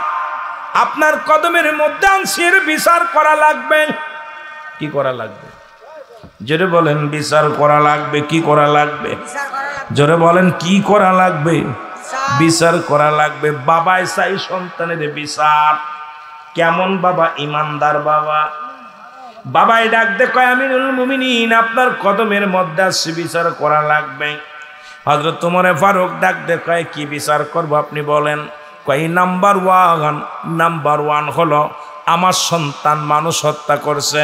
S1: আপনার কদমের মধ্যে আনসির বিচার করা লাগবে। কি করা লাগবে? জোরে বলেন বিচার করা লাগবে। কি করা লাগবে? জোরে বলেন কি করা লাগবে? বিচার করা লাগবে। বাবাই চাই সন্তানের বিচার। কেমন বাবা? ইমানদার বাবা। বাবাই ডাকতে কয় আমিনুল মুমিনিন, আপনার কদমের মধ্যে আসছে, বিচার করা লাগবে। হযরত ওমর ফারুক ডাকতে কয় কি বিচার করব আপনি বলেন? কয় নাম্বার ওয়ান হলো আমার সন্তান মানুষ হত্যা করছে।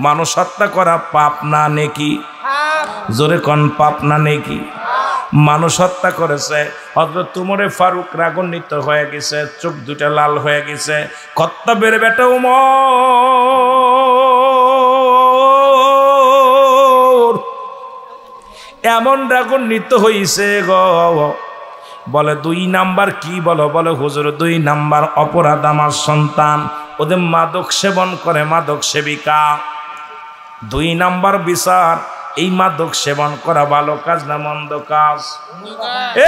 S1: মানুষ হত্যা করা পাপ না নেকি? জোরে কোন পাপ না নেকি? মানুষ হত্যা করেছে। হযরত ওমর ফারুক রাগান্বিত হয়ে গেছে, চোখ দুটা লাল হয়ে গেছে। কত্তাবের বেটা ওমর এমন রাগান্বিত হইছে গো। বলে 2 নাম্বার কি? বলে হুজুর 2 নাম্বার অপরাধ আমার সন্তান ওদের মাদক সেবন করে, মাদক সেবিকা। 2 নাম্বার বিচার, এই মাদক সেবন করা ভালো কাজ না মন্দ কাজ?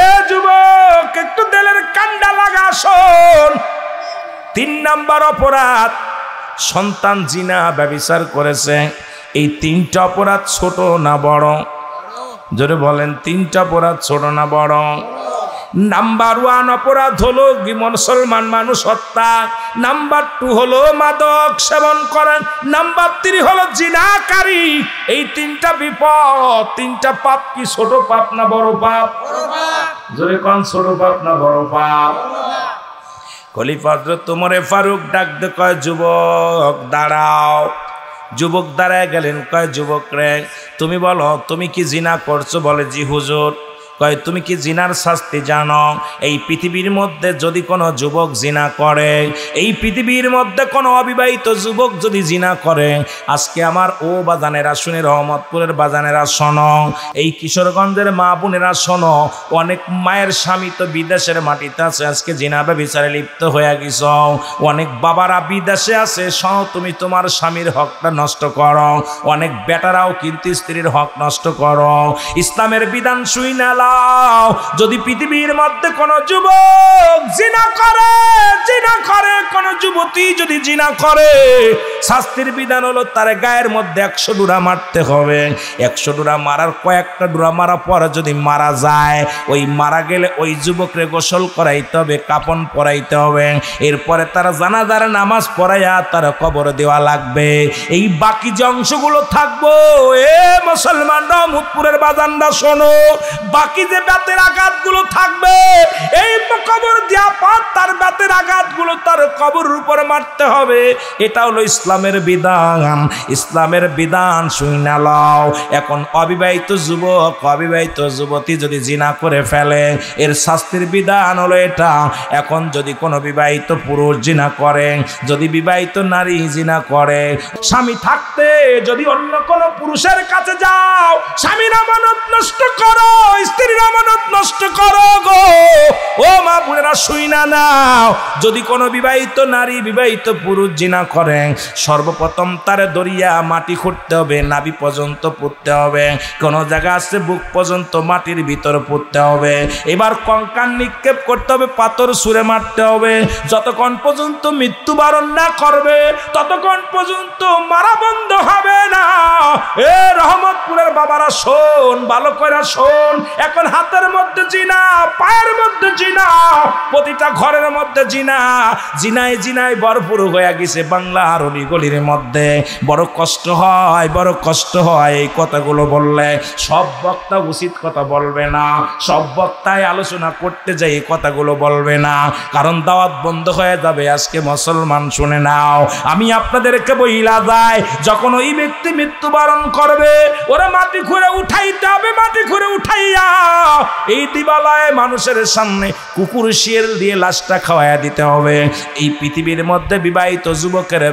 S1: এ যুবক একটু দিলের কান্ডা লাগা শোন। 3 নাম্বার অপরাধ, সন্তান জিনা ব্যভিচার করেছে। এই 3টা অপরাধ ছোট না বড়? জোরে বলেন 3টা অপরাধ ছোট না বড়? নাম্বার 1 অপরাধ হলো মুসলমান মানুষ হত্যা। নাম্বার 2 হলো মাদক সেবন করেন। নাম্বার 3 হলো জিনাকারী। এই 3টা বিপদ, 3টা পাপ। কি ছোট পাপ না বড় পাপ? জোরে কোন ছোট পাপ না বড় পাপ? খলিফা হযরত ওমর ফারুক ডাকতে কয় যুবক দাঁড়াও। যুবক দাঁড়ায় গেলেন। কয় যুবক রে তুমি বলো তুমি কি জিনা করছো? বলে জি হুজুর। কয় তুমি কি জিনার শাস্তি জানো? এই পৃথিবীর মধ্যে যদি কোনো যুবক জিনা করে, এই পৃথিবীর মধ্যে কোনো অবিবাহিত যুবক যদি জিনা করে, আজকে আমার ও বাজানেরা শুনে, রহমতপুরের বাজানেরা শোনো, এই কিশোরগঞ্জের মা বোনেরা শোনো, অনেক মায়ের স্বামী তো বিদেশের মাটিতে আছে, আজকে জিনা ব্যভিচারে লিপ্ত হয়ে গেছ। অনেক বাবারা বিদেশে আছে, শোনো তুমি তোমার স্বামীর হকটা নষ্ট করো। অনেক বেটারাও কিন্তু স্ত্রীর হক নষ্ট করো। ইসলামের বিধান শুই না। যদি পৃথিবীর মধ্যে কোন যুবক জিনা করে, কোন যুবতী যদি জিনা করে, শাস্তির বিধান হলো তার গায়ের মধ্যে 100 ডুরা মারতে হবে। 100 ডুরা মারার কয়েকটা ডুরা মারা পরে যদি মারা যায়, ওই মারা গেলে ওই যুবকরে গোসল করাইতে হবে, কাপন পরাইতে হবে। এরপরে তারা জানাজার নামাজ পড়াইয়া তার কবর দেওয়া লাগবে। এই বাকি যে অংশগুলো থাকবো, এ মুসলমান রহমতপুরের বাজানরা শোনো, বাকি যে বেতের আঘাতগুলো থাকবে, এই কবর দেওয়া পর তার বেতের আঘাতগুলো তার কবরের উপরে মারতে হবে। এটা হলো ইসলামের বিধান। ইসলামের বিধান শুনে নাও। এখন অবিবাহিত যুবক, অবিবাহিত যুবতী যদি জিনা করে ফেলে, এর শাস্তির বিধান হলো এটা। এখন যদি কোনো বিবাহিত পুরুষ জিনা করে, যদি বিবাহিত নারী জিনা করে, স্বামী থাকতে যদি অন্য কোনো পুরুষের কাছে যাও, স্বামীর আমানত নষ্ট করো, স্ত্রীর আমানত নষ্ট করো গো। ও মা বোনেরা শুইনা নাও, যদি কোনো বিবাহিত নারী বিবাহিত পুরুষ জিনা করে, সর্বপ্রথম তারে দরিয়া মাটি খুঁড়তে হবে, নাভি পর্যন্ত পুঁততে হবে। কোন জায়গা আছে বুক পর্যন্ত মাটির ভিতর পুঁততে হবে। এবার কঙ্কাল নিক্ষেপ করতে হবে, পাথর ছুঁড়ে মারতে হবে। যতক্ষণ পর্যন্ত মৃত্যুবরণ না করবে, ততক্ষণ পর্যন্ত মারা বন্ধ হবে না। এ রহমতপুরের বাবারা শোন, ভালো করে শোন। এখন হাতের মধ্যে জিনা, পায়ের মধ্যে জিনা, প্রতিটা ঘরের মধ্যে জিনা, জিনায় জিনায় ভরপুর হয়ে গেছে বাংলার অলি গলির মধ্যে। বড় কষ্ট হয়, বড় কষ্ট হয় এই কথাগুলো বললে। সব বক্তা উচিত কথা বলবে না, সব বক্তায় আলোচনা করতে যাই এই কথাগুলো বলবে না, কারণ দাওয়াত বন্ধ হয়ে যাবে। আজকে মুসলমান শুনে নাও, আমি আপনাদেরকে বইলা যাই, যখন ওই ব্যক্তি মৃত্যুবরণ করবে, ওরা মাটি খুঁড়ে উঠাইতে হবে। মাটি খুঁড়ে উঠাইয়া এই দিবালয়ে মানুষের সামনে কুকুর শিয়াল দিয়ে লাশটা খাওয়াইয়া দিতে হবে। এই পৃথিবীর মধ্যে বিবাহিত যুবকের,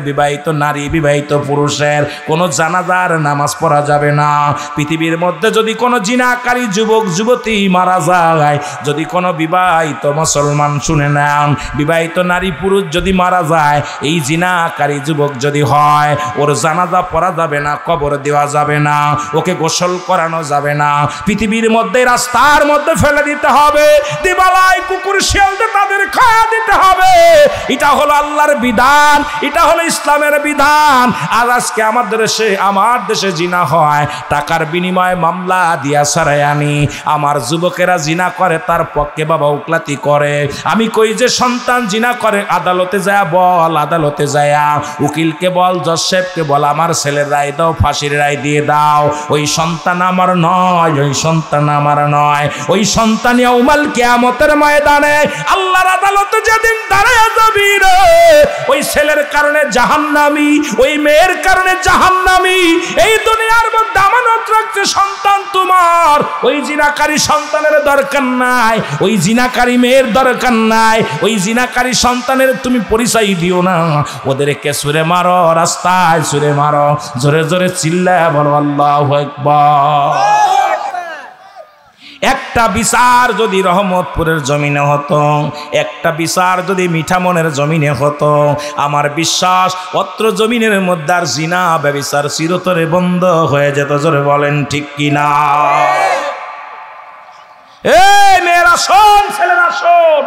S1: বিবাহিত নারী, বিবাহিত পুরুষের কোনো জানাজার নামাজ পড়া যাবে না। পৃথিবীর মধ্যে যদি কোনো জিনাকারী যুবক যুবতী মারা যায়, যদি কোনো বিবাহিত মুসলমান, শুনে নেন, বিবাহিত নারী পুরুষ যদি মারা যায়, এই জিনাকারী যুবক যদি হয়, ওর জানাজা পড়া যাবে না, কবর দেওয়া যাবে না, ওকে গোসল করানো যাবে না। পৃথিবীর মধ্যে রাস্তার মধ্যে ফেলে দিতে হবে, দিবালায় কুকুর শিয়ালতে তাদের খাওয়া দিতে হবে। এটা হলো আল্লাহর বিধান, এটা হলো ইসলামের বিধান। আর আজকে আমার দেশে জিনা হয়, টাকার বিনিময়ে মামলা দিয়া সারাই আনি। আমার যুবকেরা জিনা করে, তার পক্ষে বাবা উকলাতি করে। আমি কই যে সন্তান জিনা করে, আদালতে যায় বল, আদালতে যায় উকিলকে বল, জজ সাহেবকে বল, আমার ছেলের রায় দাও, ফাঁসির রায় দিয়ে দাও। ওই সন্তান আমার নয়, ওই সন্তান আমার নয়। ওই সন্তান ইয়াউমাল কিয়ামতের ময়দানে আল্লাহর আদালতে যেদিন দাঁড়ায় যাবি রে, ওই ছেলের কারণে জাহান্নামী, ওই মেয়ের কারণে জাহান্নামী। এই দুনিয়ার মধ্যে আমানত রাখছে সন্তান তোমার, ওই জিনাকারী সন্তানের দরকার নাই, ওই জিনাকারী মেয়ের দরকার নাই, ওই জিনাকারী সন্তানের তুমি পরিচয় দিও না। ওদেরকে ছুঁড়ে মারো, রাস্তায় ছুঁড়ে মারো, জোরে জোরে চিল্লায় বলো আল্লাহু আকবার। একটা বিচার যদি রহমতপুরের জমিনে হতো, একটা বিচার যদি মিঠামনের জমিনে হতো, আমার বিশ্বাস অত্র জমিনের মধ্যে আর জিনা ব্যভিচার চিরতরে বন্ধ হয়ে যেত। জোরে বলেন ঠিক কিনা? এই মেয়েরা শোন, ছেলেরা শোন,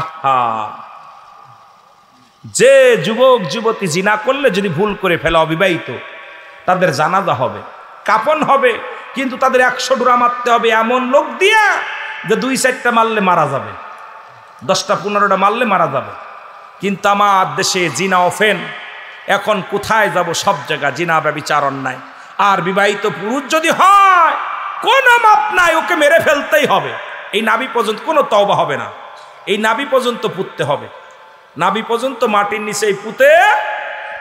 S1: আহা, যে যুবক যুবতী জিনা করলে যদি ভুল করে ফেলে, অবিবাহিত, তাদের জানাজা হবে, কাফন হবে, কিন্তু তাদের 100 ডোরা মারতে হবে এমন লোক দিয়া যে 2-4টা মারলে মারা যাবে, 10টা-15টা মারলে মারা যাবে। কিন্তু আমার দেশে জিনা অফেন, এখন কোথায় যাব? সব জায়গা জিনা ব্যভিচার অন্যায়। আর বিবাহিত পুরুষ যদি হয়, কোনো মাপ নাই, ওকে মেরে ফেলতেই হবে। এই নাভি পর্যন্ত কোনো তওবা হবে না, এই নাভি পর্যন্ত পুঁততে হবে, নাভি পর্যন্ত মাটির নিচে পুঁতে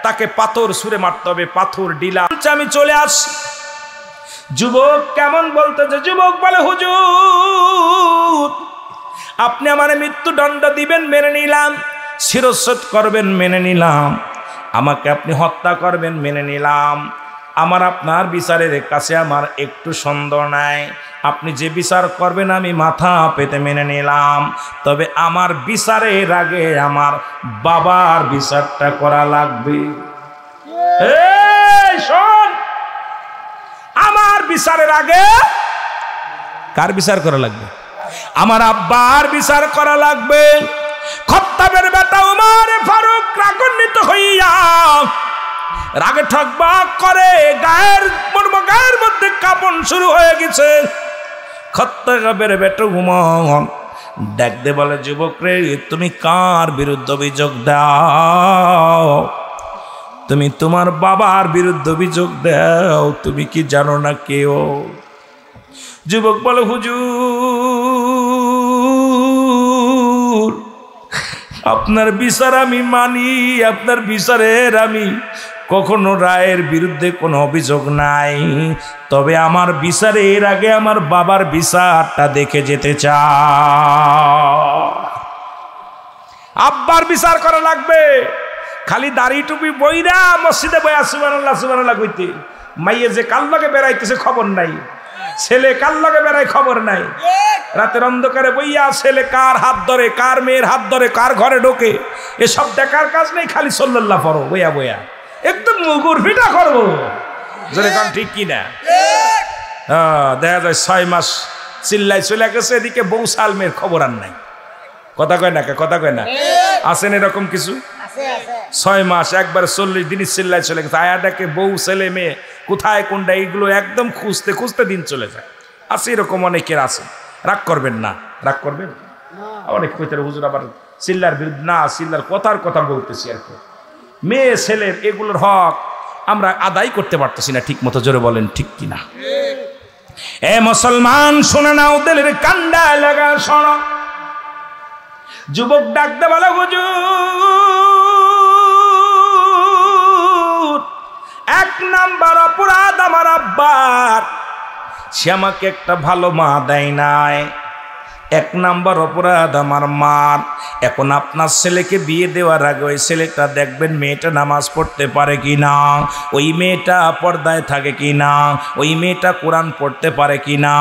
S1: তাকে পাথর ছুঁড়ে মারতে হবে, পাথর ডিলা। আমি চলে আসি। যুবক কেমন বলতেছে? যুবক বলে, হুজুর আপনি আমার মৃত্যুদণ্ড দিবেন, মেনে নিলাম, শিরচ্ছেদ করবেন, মেনে নিলাম, আমাকে আপনি হত্যা করবেন, মেনে নিলাম, আমার আপনার বিচারের কাছে আমার একটু সন্দেহ নাই, আপনি যে বিচার করবেন আমি মাথা পেতে মেনে নিলাম। তবে আমার বিচারের আগে আমার বাবার বিচারটা করা লাগবে। শোন, আমার বিচারের আগে কার বিচার করা লাগবে? আমার আব্বার বিচার করা লাগবে। খাত্তাবের বেটা ওমর ফারুক রাগান্বিত হইয়া রাগে ঠকবাক করে, গায়ের মধ্যে কাঁপন শুরু হয়ে গেছে। খাত্তাবের বেটা ওমর ডাকতে বলে, যুবক রে, তুমি কার বিরুদ্ধে অভিযোগ দাও? তুমি তোমার বাবার বিরুদ্ধে অভিযোগ দাও, তুমি কি জানো না কেউ? যুবক বলে, হুজুর আপনার বিচার আমি মানি, আপনার বিচারের আমি কখনো রায়ের বিরুদ্ধে কোনো অভিযোগ নাই, তবে আমার বিচারের আগে আমার বাবার বিচারটা দেখে যেতে চাই। আব্বার বিচার করা লাগবে। খালি দাড়ি টুপি বইরা মসজিদে বইয়া সুবহানাল্লাহ সুবহানাল্লাহ কইতে, মাইয়ে যে কার লগে বেড়াইতেছে খবর নাই, ছেলে কার লগে বেড়ায় খবর নাই, রাতের অন্ধকারে বইয়া ছেলে কার হাত ধরে, কার মেয়ের হাত ধরে, কার ঘরে ঢোকে, এসব দেখার কাজ নেই। খালি সাল্লাল্লাহ পড়ো বইয়া বইয়া, একদম মুগুর ফিটা করবো। যেরকম ঠিক কিনা? দেখা যায় 6 মাস চিল্লাই চলে গেছে, এদিকে বউ সালমের খবর আর নাই। কথা কয় না, কথা কয় না? আছেন এরকম কিছু? 6 মাস একবার 40 দিনই চিল্লাই চলে গেছে। আয়াটাকে বউ ছেলে মেয়ে কোথায় কোনটা, এইগুলো একদম খুঁজতে খুঁজতে দিন চলে যায়। আছে এরকম অনেকের আছে। রাগ করবেন না, রাগ করবেন। অনেক কইতে হুজুর আবার চিল্লার বিরুদ্ধে না, চিল্লার কথার কথা বলতেছি আর কি। মেয়ে ছেলের এগুলোর হক আমরা আদায় করতে পারতেছি না ঠিক মতো। জোরে বলেন ঠিক কিনা? এ মুসলমান শুনে নাও, দিলের কান্ডা লাগা শোনো। যুবক ডাকতে বলে, হুজুর 1 নাম্বার অপরাধ আমার আব্বার, সে আমাকে একটা ভালো মা দেয় নাই। এক নাম্বার অপরাধ আমার মার। এখন আপনার ছেলেকে বিয়ে দেওয়ার আগে ওই ছেলেটা দেখবেন মেয়েটা নামাজ পড়তে পারে কি না, ওই মেয়েটা পর্দায় থাকে কি না, ওই মেয়েটা কোরআন পড়তে পারে কি না।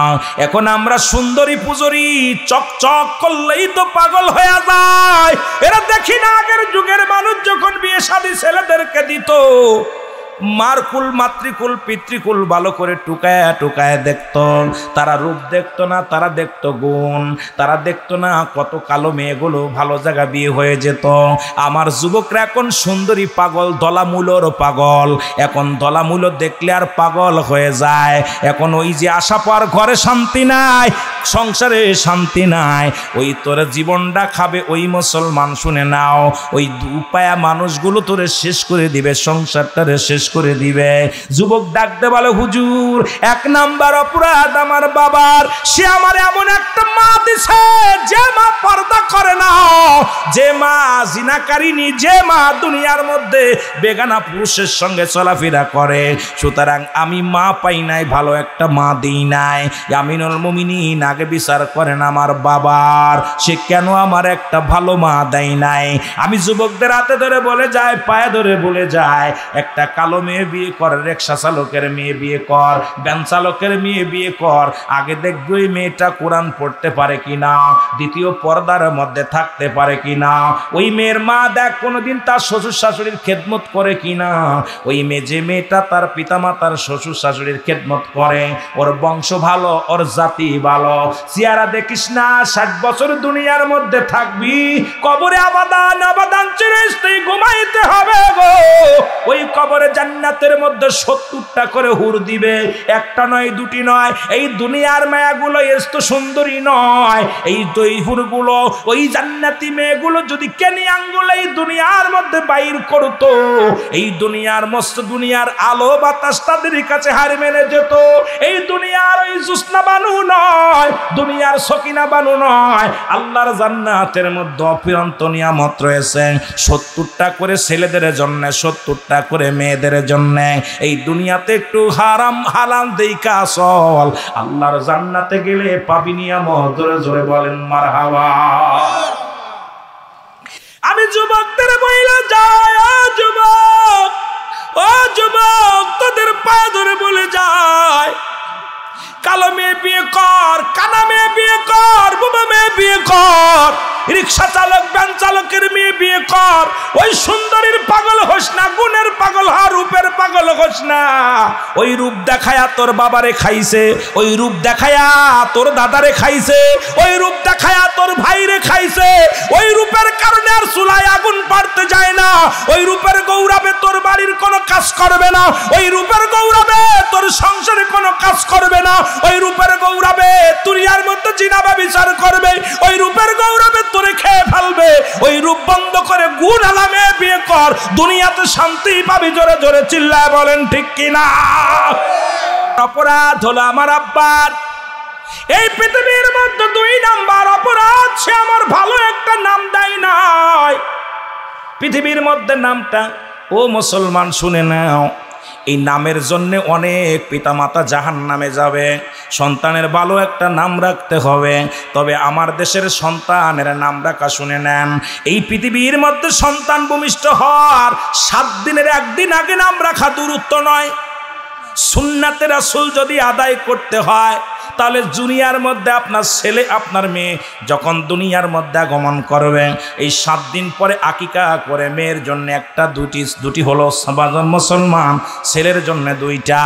S1: এখন আমরা সুন্দরী পুজোরি চকচক করলেই তো পাগল হয়ে যায়। এরা দেখি না আগের যুগের মানুষ যখন বিয়ে শাদী ছেলেদেরকে দিত, মারকুল মাতৃকুল পিতৃকুল ভালো করে টুকায়া টুকায়া দেখত। তারা রূপ দেখতো না, তারা দেখতো গুণ। তারা দেখতো না কত কালো মেয়েগুলো ভালো জায়গা বিয়ে হয়ে যেত। আমার যুবকরা এখন সুন্দরী পাগল, দলামূলর পাগল। এখন দলামূল দেখলে আর পাগল হয়ে যায়। এখন ওই যে আশা পাওয়ার ঘরে শান্তি নাই, সংসারে শান্তি নাই, ওই তোর জীবনটা খাবে ওই মুসলমান। শুনে নাও, ওই দুপায়া মানুষগুলো তোরে শেষ করে দিবে, সংসারটারে শেষ করে দিবে। যুবক ডাকতে বলে, হুজুর এক নাম্বার অপরাধ আমার বাবার। সে আমার এমন একটা মা দিছে যে মা পর্দা করে না, যে মা জিনাকারিনী, যে মা দুনিয়ার মধ্যে বেগানা পুরুষের সঙ্গে চলাফেরা করে। সুতরাং আমি মা পাই নাই, ভালো একটা মা দিই নাই। আমিনুল মুমিনিন আগে বিচার করেন আমার বাবার, সে কেন আমার একটা ভালো মা দেয় নাই। আমি যুবকদের হাতে ধরে বলে যায়, পায়ে ধরে বলে যায়, একটা কালো মেয়ে বিয়ে কর, রিক্সা চালকের মেয়ে বিয়ে কর, ভ্যান চালকের মেয়ে বিয়ে কর। আগে দেখবি ওই মেয়েটা কোরআন পড়তে পারে কিনা, দ্বিতীয় পর্দার মধ্যে থাকতে পারে কিনা। ওই মেয়ের মা দেখ কোনোদিন তার শ্বশুর শাশুড়ির খেদমত করে কিনা। ওই মেয়ে, যে মেয়েটা তার পিতামাতার শ্বশুর শাশুড়ির খেদমত করে, ওর বংশ ভালো, ওর জাতি ভালো। চেহারা দেখিস না, 60 বছর দুনিয়ার মধ্যে থাকবি, কবরে আবাদান আবাদান চিরস্থায়ী ঘুমাইতে হবে গো। ওই কবরে জান্নাতের মধ্যে 70টা করে হুর দিবে, একটা নয় দুটি নয়। এই দুনিয়ার মায়াগুলো এত সুন্দরী নয়। এই দুই হুরগুলো, ওই জান্নাতি মেয়েগুলো যদি কেনি আঙ্গুল এই দুনিয়ার মধ্যে বাইর করতো, এই দুনিয়ার মস্ত দুনিয়ার আলো বাতাস তাদের কাছে হার মেনে যেত। এই দুনিয়ার ওই জুসনা বানু নয়, দুনিয়ার সকিনা বানু নয়, আল্লাহর জান্নাতের মধ্যে অফুরন্ত নিয়ামত রয়েছে। 70টা করে ছেলেদের জন্য, 70টা করে মেয়েদের জন্য। এই দুনিয়াতে একটু হারাম হালাল দেইকা চল, আল্লাহর জান্নাতে গেলে পাবি নিয়ামত। জোরে জোরে বলেন মারহাবা। আমি যুবকদের বইলা যায়, ও যুবক, ও যুবক, তোদের পায়ে ধরে বলে যায়, কালো মেয়ে বিয়ে কর, কানা মেয়ে বিয়ে কর, বুবা মেয়ে বিয়ে কর, রিক্সা চালক ভ্যান চালকের মেয়ে বিয়ে কর। ওই সুন্দরীর পাগল হোস না, গুণের পাগল হ, রূপের পাগল হোস না। ওই রূপ দেখায়া তোর বাবারে খাইছে, ওই রূপ দেখায়া তোর দাদারে খাইছে, ওই রূপ দেখায়া তোর ভাইরে খাইছে। ওই রূপের কারণে আর চুলায় আগুন পাড়তে যায় না। ওই রূপের গৌরবে তোর বাড়ির কোনো কাজ করবে না। ওই রূপের গৌরবে তোর সংসারে কোনো কাজ করবে না। ওই রূপের গৌরবে দুনিয়ার মধ্যে জিনাবা বিচার করবে। ওই রূপের গৌরবে তোরে খেয়ে ফেলবে। ওই রূপ বন্ধ করে গুণ আলামে বিয়ে কর, দুনিয়াতে শান্তি পাবি। জোরে জোরে চিল্লায় বলেন ঠিক কিনা। অপরাধ হলো আমার আব্বার। এই পৃথিবীর মধ্যে 2 নাম্বার অপরাধ, সে আমার ভালো একটা নাম দেয় নাই। পৃথিবীর মধ্যে নামটা, ও মুসলমান শুনে নাও, এই নামের জন্য অনেক পিতামাতা জাহান্নামে যাবে। সন্তানের ভালো একটা নাম রাখতে হবে। তবে আমার দেশের সন্তানের নাম রাখা শুনে নেন, এই পৃথিবীর মধ্যে সন্তান ভূমিষ্ঠ হওয়ার 7 দিনের 1 দিন আগে নাম রাখা দূরত্ব নয়। সুন্নাতে রাসূল যদি আদায় করতে হয়, তাহলে দুনিয়ার মধ্যে আপনার ছেলে আপনার মেয়ে যখন দুনিয়ার মধ্যে আগমন করবে, এই 7 দিন পরে আকিকা করে মেয়ের জন্য 1টা 2টি হলো মুসলমান, ছেলের জন্য 2টা।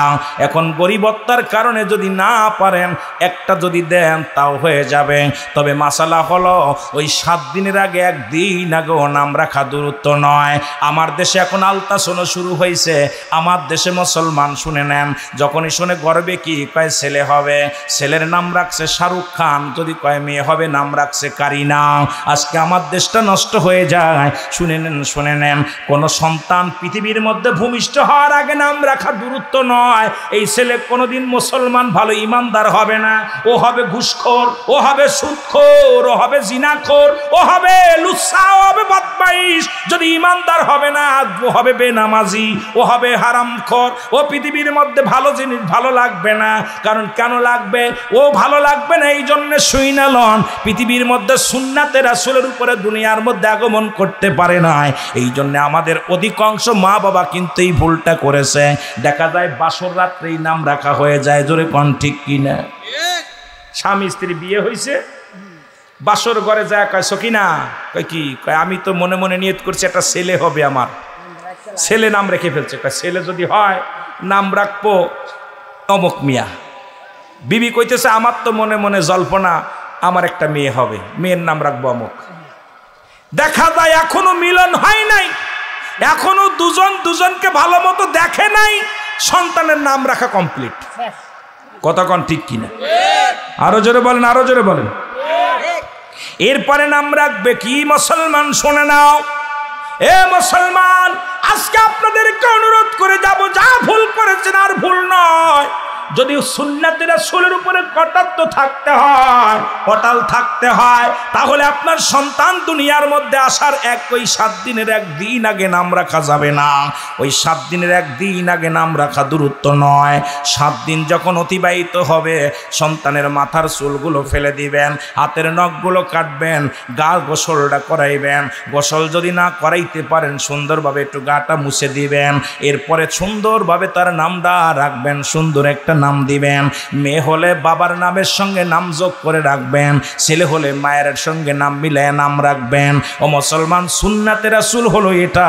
S1: এখন গরিবত্তার কারণে যদি না পারেন, 1টা যদি দেন তাও হয়ে যাবে। তবে মাসালা হলো ওই 7 দিনের আগে 1 দিন আগেও নাম রাখা দূরত্ব নয়। আমার দেশে এখন আলতাসনও শুরু হয়েছে। আমার দেশে মুসলমান শুনে নেন, যখনই শুনে গর্বে কি কয় ছেলে হবে, ছেলের নাম রাখছে শাহরুখ খান, যদি কয় মেয়ে হবে নাম রাখছে কারিনা। আজকে আমার দেশটা নষ্ট হয়ে যায়। শুনে নেন, শুনে নেন, কোন সন্তান পৃথিবীর মধ্যে ভূমিষ্ঠ হওয়ার আগে নাম রাখা দূরত্ব নয়। এই ছেলে কোনোদিন মুসলমান ভালো ইমানদার হবে না। ও হবে ঘুষখোর, ও হবে সুদখোর, ও হবে জিনাখোর, ও হবে লুচ্ছা, ও হবে বদমাশ। ফরমাইশ, যদি ইমানদার হবে না ও হবে বেনামাজি, ও হবে হারামখোর, ও পৃথিবীর মধ্যে ভালো জিনিস ভালো লাগবে না। কারণ কেন লাগবে? ও ভালো লাগবে না এই জন্য শুইনা লন পৃথিবীর মধ্যে সুন্নাতে রাসূলের উপরে দুনিয়ার মধ্যে আগমন করতে পারে নাই। এই জন্য আমাদের অধিকাংশ মা বাবা কিন্তু এই ভুলটা করেছে। দেখা যায় বাসর রাত্রেই নাম রাখা হয়ে যায়। জোরে কোন ঠিক কিনা? স্বামী স্ত্রী বিয়ে হয়েছে, বাসর ঘরে যায় কয় সকিনা, কয় কি? কয় আমি তো মনে মনে নিয়ত করছি একটা ছেলে হবে, আমার ছেলে নাম রেখে ফেলছে। কয় ছেলে যদি হয় নাম রাখবো অমুক মিয়া। বিবি কইতেছে আমার তো মনে মনে জল্পনা আমার একটা মেয়ে হবে, মেয়ের নাম রাখবো অমুক। দেখা যায় এখনো মিলন হয় নাই, এখনো দুজন দুজনকে ভালো মতো দেখে নাই, সন্তানের নাম রাখা কমপ্লিট। কতক্ষণ ঠিক কিনা? আরো জোরে বলেন, আরো জোরে বলেন। এরপরে নাম রাখবে কি? মুসলমান শুনে নাও, এ মুসলমান, আজকে আপনাদেরকে অনুরোধ করে যাব, যা ভুল করেছেন আর ভুল নয়। যদি সুন্নাতে রাসূলের উপরে কটাক্ষ থাকতে হয়, অটল থাকতে হয়, তাহলে আপনার সন্তান দুনিয়ার মধ্যে আসার ওই 7 দিনের একদিন আগে নাম রাখা যাবে না। ওই 7 দিনের একদিন আগে নাম রাখা দূরত্ব নয়। 7 দিন যখন অতিবাহিত হবে, সন্তানের মাথার চুলগুলো ফেলে দিবেন, হাতের নখগুলো কাটবেন, গা গোসলটা করাইবেন। গোসল যদি না করাইতে পারেন সুন্দরভাবে একটু গাটা মুছে দিবেন। এরপরে সুন্দরভাবে তার নামটা রাখবেন, সুন্দর একটা নাম দিবেন। মেয়ে হলে বাবার নামের সঙ্গে নাম যোগ করে রাখবেন, ছেলে হলে মায়ের সঙ্গে নাম মিলায় নাম রাখবেন। ও মুসলমান, সুন্নাতে রাসূল হলো এটা।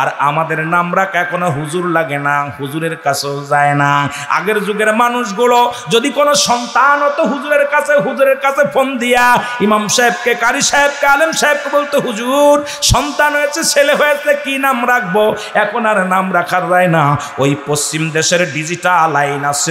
S1: আর আমাদের নাম রাখা এখনো হুজুর লাগে না, হুজুরের কাছেও যায় না। আগের যুগের মানুষগুলো যদি কোনো সন্তান হতো হুজুরের কাছে ফোন দিয়া ইমাম সাহেবকে, কারি সাহেবকে, আলেম সাহেবকে বলতো, হুজুর সন্তান হয়েছে, ছেলে হয়েছে, কি নাম রাখবো? এখন আর নাম রাখা যায় না। ওই পশ্চিম দেশের ডিজিটাল আইন আছে,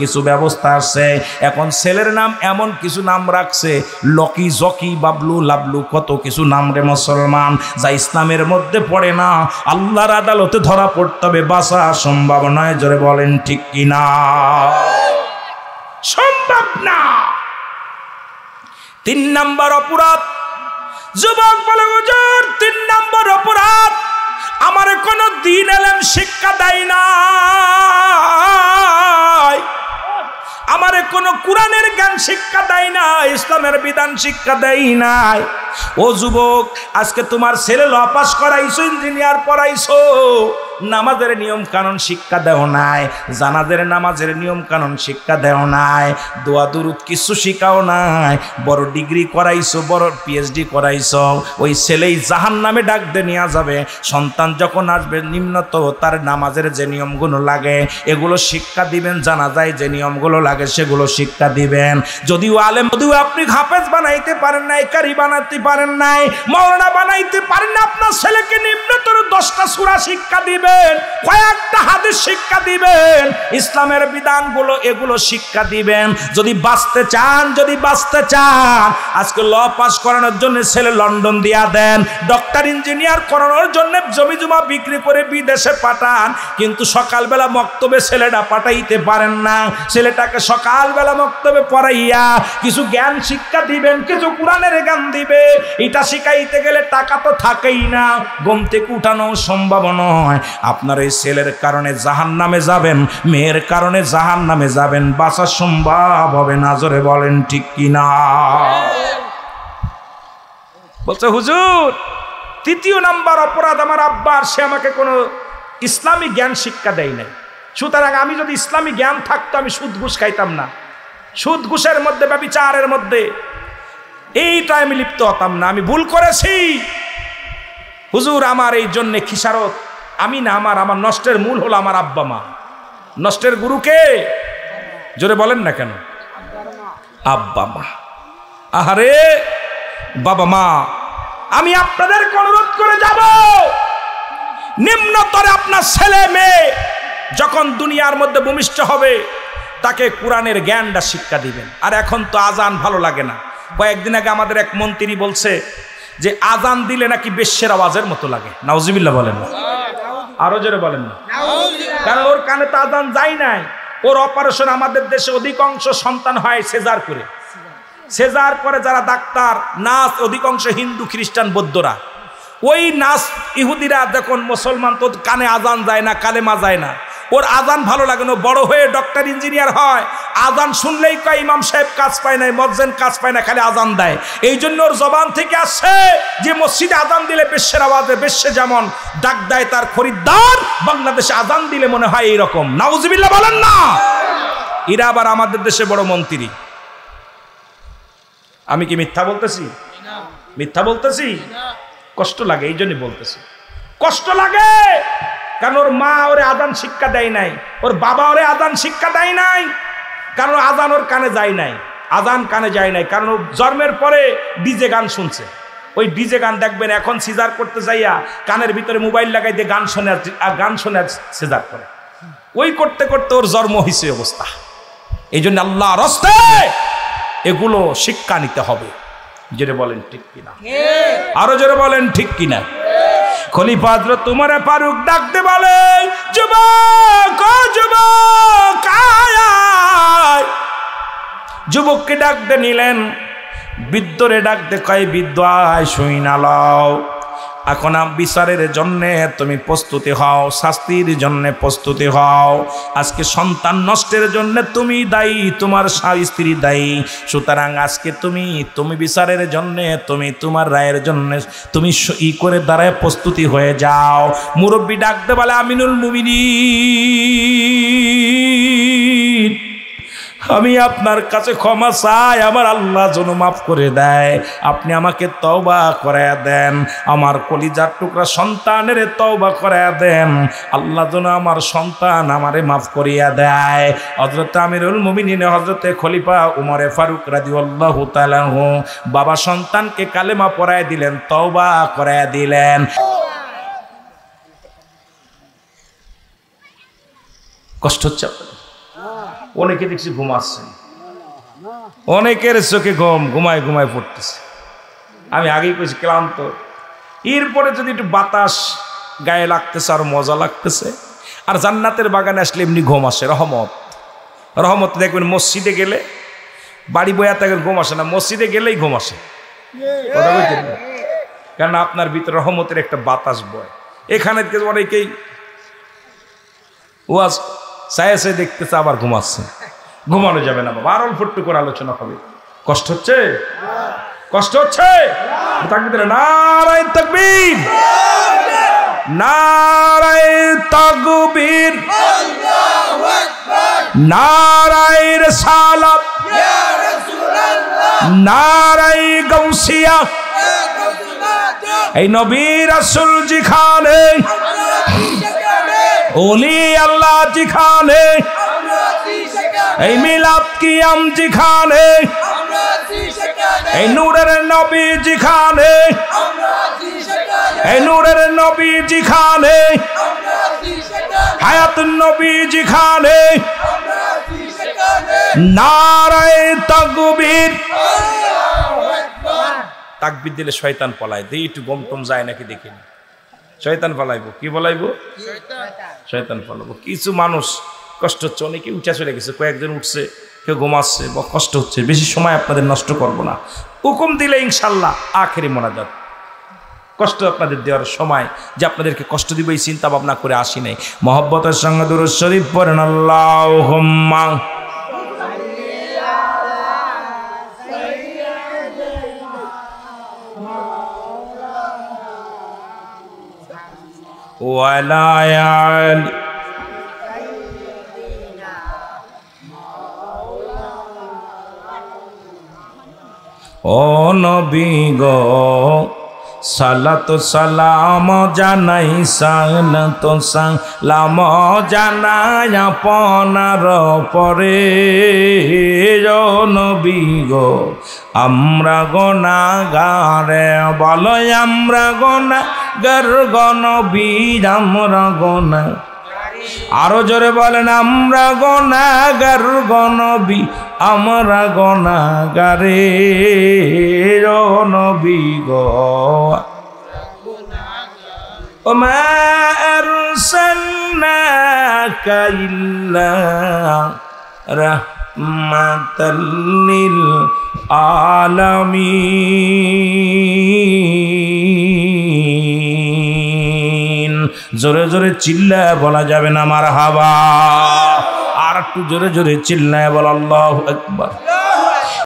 S1: কিছু ব্যবস্থা আছে। এখন ছেলের নাম এমন কিছু নাম রাখছে, লকি, জকি, বাবলু, লাবলু, কত কিছু নাম রে মুসলমান, যা ইসলামের মধ্যে পড়ে না। আল্লাহর আদালতে ধরা পড়তে হবে, বাঁচা সম্ভব নয়। জোরে বলেন ঠিক কিনা? সম্ভব না। 3 নম্বর অপরাধ, যুবক বলে হুজুর 3 নম্বর অপরাধ, আমার কোনো দ্বীন ইলম শিক্ষা দেয় না, আমারে কোনো কোরআনের জ্ঞান শিক্ষা দেয় না, ইসলামের বিধান শিক্ষা দেয় নাই। ও যুবক, আজকে তোমার ছেলে ল পাস করাইছো, ইঞ্জিনিয়ার পড়াইছো, নামাজের নিয়ম কানুন শিক্ষা দেও নাই, জানাজের নামাজের নিয়ম কানুন শিক্ষা দেও নাই, দোয়া দুরুদ কিছু শিখাও নাই। বড় ডিগ্রি করাইছো, বড় পিএইচডি করাইছো, ওই ছেলেই জাহান্নামে ডাক দিয়ে নিয়ে যাবে। সন্তান যখন আসবে নিম্নত তার নামাজের যে নিয়মগুলো লাগে এগুলো শিক্ষা দিবেন, জানা যায় যে নিয়মগুলো লাগে সেগুলো শিক্ষা দিবেন। যদিও আলেম, যদিও আপনি হাফেজ বানাইতে পারেন নাই, কারি বানাইতে পারেন নাই, মাওলানা বানাইতে পারেন না, আপনার ছেলেকে নিম্নতর 10টা সূরা শিক্ষা দিবেন, কয়েকটা হাদিস শিক্ষা দিবেন, ইসলামের বিধানগুলো এগুলো শিক্ষা দিবেন। যদি বাঁচতে চান, যদি বাঁচতে চান, আজকে ল পাস করানোর জন্য ছেলে লন্ডন দিয়া দেন, ডক্টর ইঞ্জিনিয়ার করানোর জন্য জমি জমা বিক্রি করে বিদেশে পাঠান, কিন্তু সকালবেলা মক্তবে ছেলেটা পাঠাইতে পারেন না। ছেলেটাকে সকালবেলা মক্তবে পড়াইয়া কিছু জ্ঞান শিক্ষা দিবেন, কিছু কোরআনের জ্ঞান দিবে। এটা শিখাইতে গেলে টাকা তো থাকেই না, ঘুম থেকে উঠানো সম্ভব নয়। আপনার এই ছেলের কারণে জাহান্নামে যাবেন, মেয়ের কারণে জাহান্নামে যাবেন, বাঁচা সম্ভব হবে না। জোরে বলেন ঠিক কিনা? বলছে হুজুর 3য় নাম্বার অপরাধ আমার আব্বার, সে আমাকে কোনো ইসলামী জ্ঞান শিক্ষা দেয় নাই। সুতরাং আমি যদি ইসলামী জ্ঞান থাকতো আমি সুদ ঘুষ খাইতাম না, সুদ ঘুষের মধ্যে, ব্যভিচারের মধ্যে এইটা আমি লিপ্ত হতাম না। আমি ভুল করেছি হুজুর, আমার এই জন্যে খিসারত আমি না, আমার নষ্টের মূল হলো আমার আব্বা মা। নষ্টের গুরুকে জোরে বলেন না কেন? আব্বা মা। আহারে বাবা মা, আমি আপনাদেরকে অনুরোধ করে যাব, নিম্নতরে আপনার ছেলে মেয়ে যখন দুনিয়ার মধ্যে ভূমিষ্ঠ হবে তাকে কোরআনের জ্ঞানটা শিক্ষা দিবেন। আর এখন তো আজান ভালো লাগে না। কয়েকদিন আগে আমাদের এক মন্ত্রী বলছে যে আজান দিলে নাকি বেশ্যের আওয়াজের মতো লাগে। নাউজুবিল্লাহ বলেন না, আরো জোরে বলেন না। কারণ ওর কানে তো আজান যায় নাই। ওর অপারেশন, আমাদের দেশে অধিকাংশ সন্তান হয় সেজার করে। সেজার করে যারা ডাক্তার, নার্স, অধিকাংশ হিন্দু, খ্রিস্টান, বৌদ্ধরা। ওই নাচ ইহুদিরা যখন মুসলমান তো কানে আজান যায় না, কালেমা যায় না, ওর আজান ভালো লাগে না, বড় হয়ে ডক্টর ইঞ্জিনিয়ার হয়, আজান শুনলেই কয় ইমাম সাহেব কাজ পায় না, মজ্জেন কাজ পায় না, খালি আজান দেয়। এই জন্য ওর জবান থেকে আসছে যে মসজিদে আজান দিলে বেশ্যের আওয়াজে, বেশ্যে যেমন ডাক দেয় তার খরিদ্দার, বাংলাদেশে আজান দিলে মনে হয় এইরকম। নাউজুবিল্লাহ বলেন না। এরা আবার আমাদের দেশে বড় মন্ত্রী। আমি কি মিথ্যা বলতেছি? মিথ্যা বলতেছি? কষ্ট লাগে, এই জন্য বলতেছি। কষ্ট লাগে কারণ ওর মা ওরে আজান শিক্ষা দেয় নাই, ওর বাবা ওরে আজান শিক্ষা দেয় নাই, কারণ আজান ওর কানে যায় নাই, আজান কানে যায় নাই, কারণ জন্মের পরে ডিজে গান শুনছে। ওই ডিজে গান দেখবেন এখন সিজার করতে যাইয়া কানের ভিতরে মোবাইল লাগাই দিয়ে গান শোনে, আর গান শোনে সিজার করে। ওই করতে করতে ওর জন্ম হয়েছে অবস্থা। এই জন্য আল্লাহর রাস্তে এগুলো শিক্ষা নিতে হবে। জোরে বলেন ঠিক কিনা? আরো জোরে বলেন ঠিক কিনা? খলিফা হযরত উমর ফারুক ডাকতে বলে, যুবক ও যুবক আয়। যুবককে ডাকতে নিলেন, বৃদ্ধরে ডাকতে কয়, বৃদ্ধ আয় শুইনা লও, এখন বিচারের জন্য তুমি প্রস্তুতি হও, শাস্তির জন্য প্রস্তুতি হও। আজকে সন্তান নষ্টের জন্য তুমি দায়ী, তোমার স্ত্রী দায়ী, সুতরাং আজকে তুমি বিচারের জন্য, তুমি তোমার রায়ের জন্য তুমি ই করে দাঁড়ায় প্রস্তুতি হয়ে যাও। মুরব্বী ডাকতে বলে, আমিনুল মুমিনিন, আমি আপনার কাছে ক্ষমা চাই, আমার আল্লাহ যেন মাফ করে দেয়, আপনি আমাকে তওবা করায়া দেন, আমার কলিজার টুকরা সন্তানের তওবা করায়া দেন, আল্লাহ যেন আমার সন্তান আমারে মাফ করিয়া দেয়। হযরত আমিরুল মুমিনিন হযরতে খলিফা উমর ফারুক রাদিয়াল্লাহু তাআলা আনহু বাবা সন্তানকে কালেমা পড়ায় দিলেন, তওবা করায়া দিলেন। কষ্ট হচ্ছে আপনাদের? অনেকে দেখছি ঘুমাচ্ছে, অনেকের চোখে ঘুমায় ঘুমায় পড়তেছে। আমি আগেই কইছি ক্লান্ত, এরপরে যদি একটু বাতাস গায়ে লাগতেছে আর মজা লাগতেছে। আর জান্নাতের বাগানে আসলে এমনি ঘুম আসে, রহমত। রহমত দেখবেন মসজিদে গেলে, বাড়ি বয়া থাকে ঘুম আসে না, মসজিদে গেলেই ঘুম আসে। কথা বলছেন না? কারণ আপনার ভিতরে রহমতের একটা বাতাস বয়। এখানে অনেকেই ওয়াজ সায়াসে দেখতেছে আবার ঘুমাচ্ছে, ঘুমানো যাবে না বাবা, আর অল্প একটু করে আলোচনা হবে। কষ্ট হচ্ছে? কষ্ট হচ্ছে? তাকবীর, নারায়ে তাকবীর, নারায়ে তাকবীর, আল্লাহু আকবার, নারায়ে রিসালাত, ইয়া রাসূলুল্লাহ, নারায়ে গাউসিয়া, ইয়া গাউসুল্লাহ, এই নবী রাসূল যেখানে, ওলি আল্লাহ যেখানে, এই মিলাদ কিয়াম যেখানে, এই নূরের নবী যেখানে, এই নূরের নবী যেখানে, হায়াতুন নবী যেখানে, নারায়ে তাকবীর। তাকবীর দিলে শয়তান পলায়, দেই একটু গম টম যায় নাকি দেখিনি। শয়তান পালাইবো, কি বলাইবো? শয়তান পালাবো। কিছু মানুষ কষ্ট হচ্ছে, অনেকে উঠে চলে গেছে, কয়েকজন উঠছে, কেউ ঘুমাচ্ছে, বা কষ্ট হচ্ছে। বেশি সময় আপনাদের নষ্ট করব না, হুকুম দিলে ইনশাল্লাহ আখেরি মোনাজাত। কষ্ট আপনাদের দেওয়ার সময় যে আপনাদেরকে কষ্ট দিব এই চিন্তা ভাবনা করে আসি নাই। মহব্বতের সঙ্গে দুরূদ শরীফ পড়েন, আল্লাহুম্মা ওয়ালা আলি ও নবী গো, সালাত সালাম জানাই, সালাত সালাম জানাই আপনার পরে। ও নবী গো, আমরা গুনাহগারে, বলো আমরা গুনাহগার গো নবী, আমরা গুনাহ। আরো জোরে বলেন, আমরা গুনাহগার গো নবী, আমরা গুনাহগারে। ও নবী গো, ওমা আরসালনাকা ইল্লা রাহমাতাল লিল আলামিন। জোরে জোরে চিল্লায় বলা যাবে না মারহাবা? আর একটু জোরে জোরে চিল্লায় বল আল্লাহু আকবার।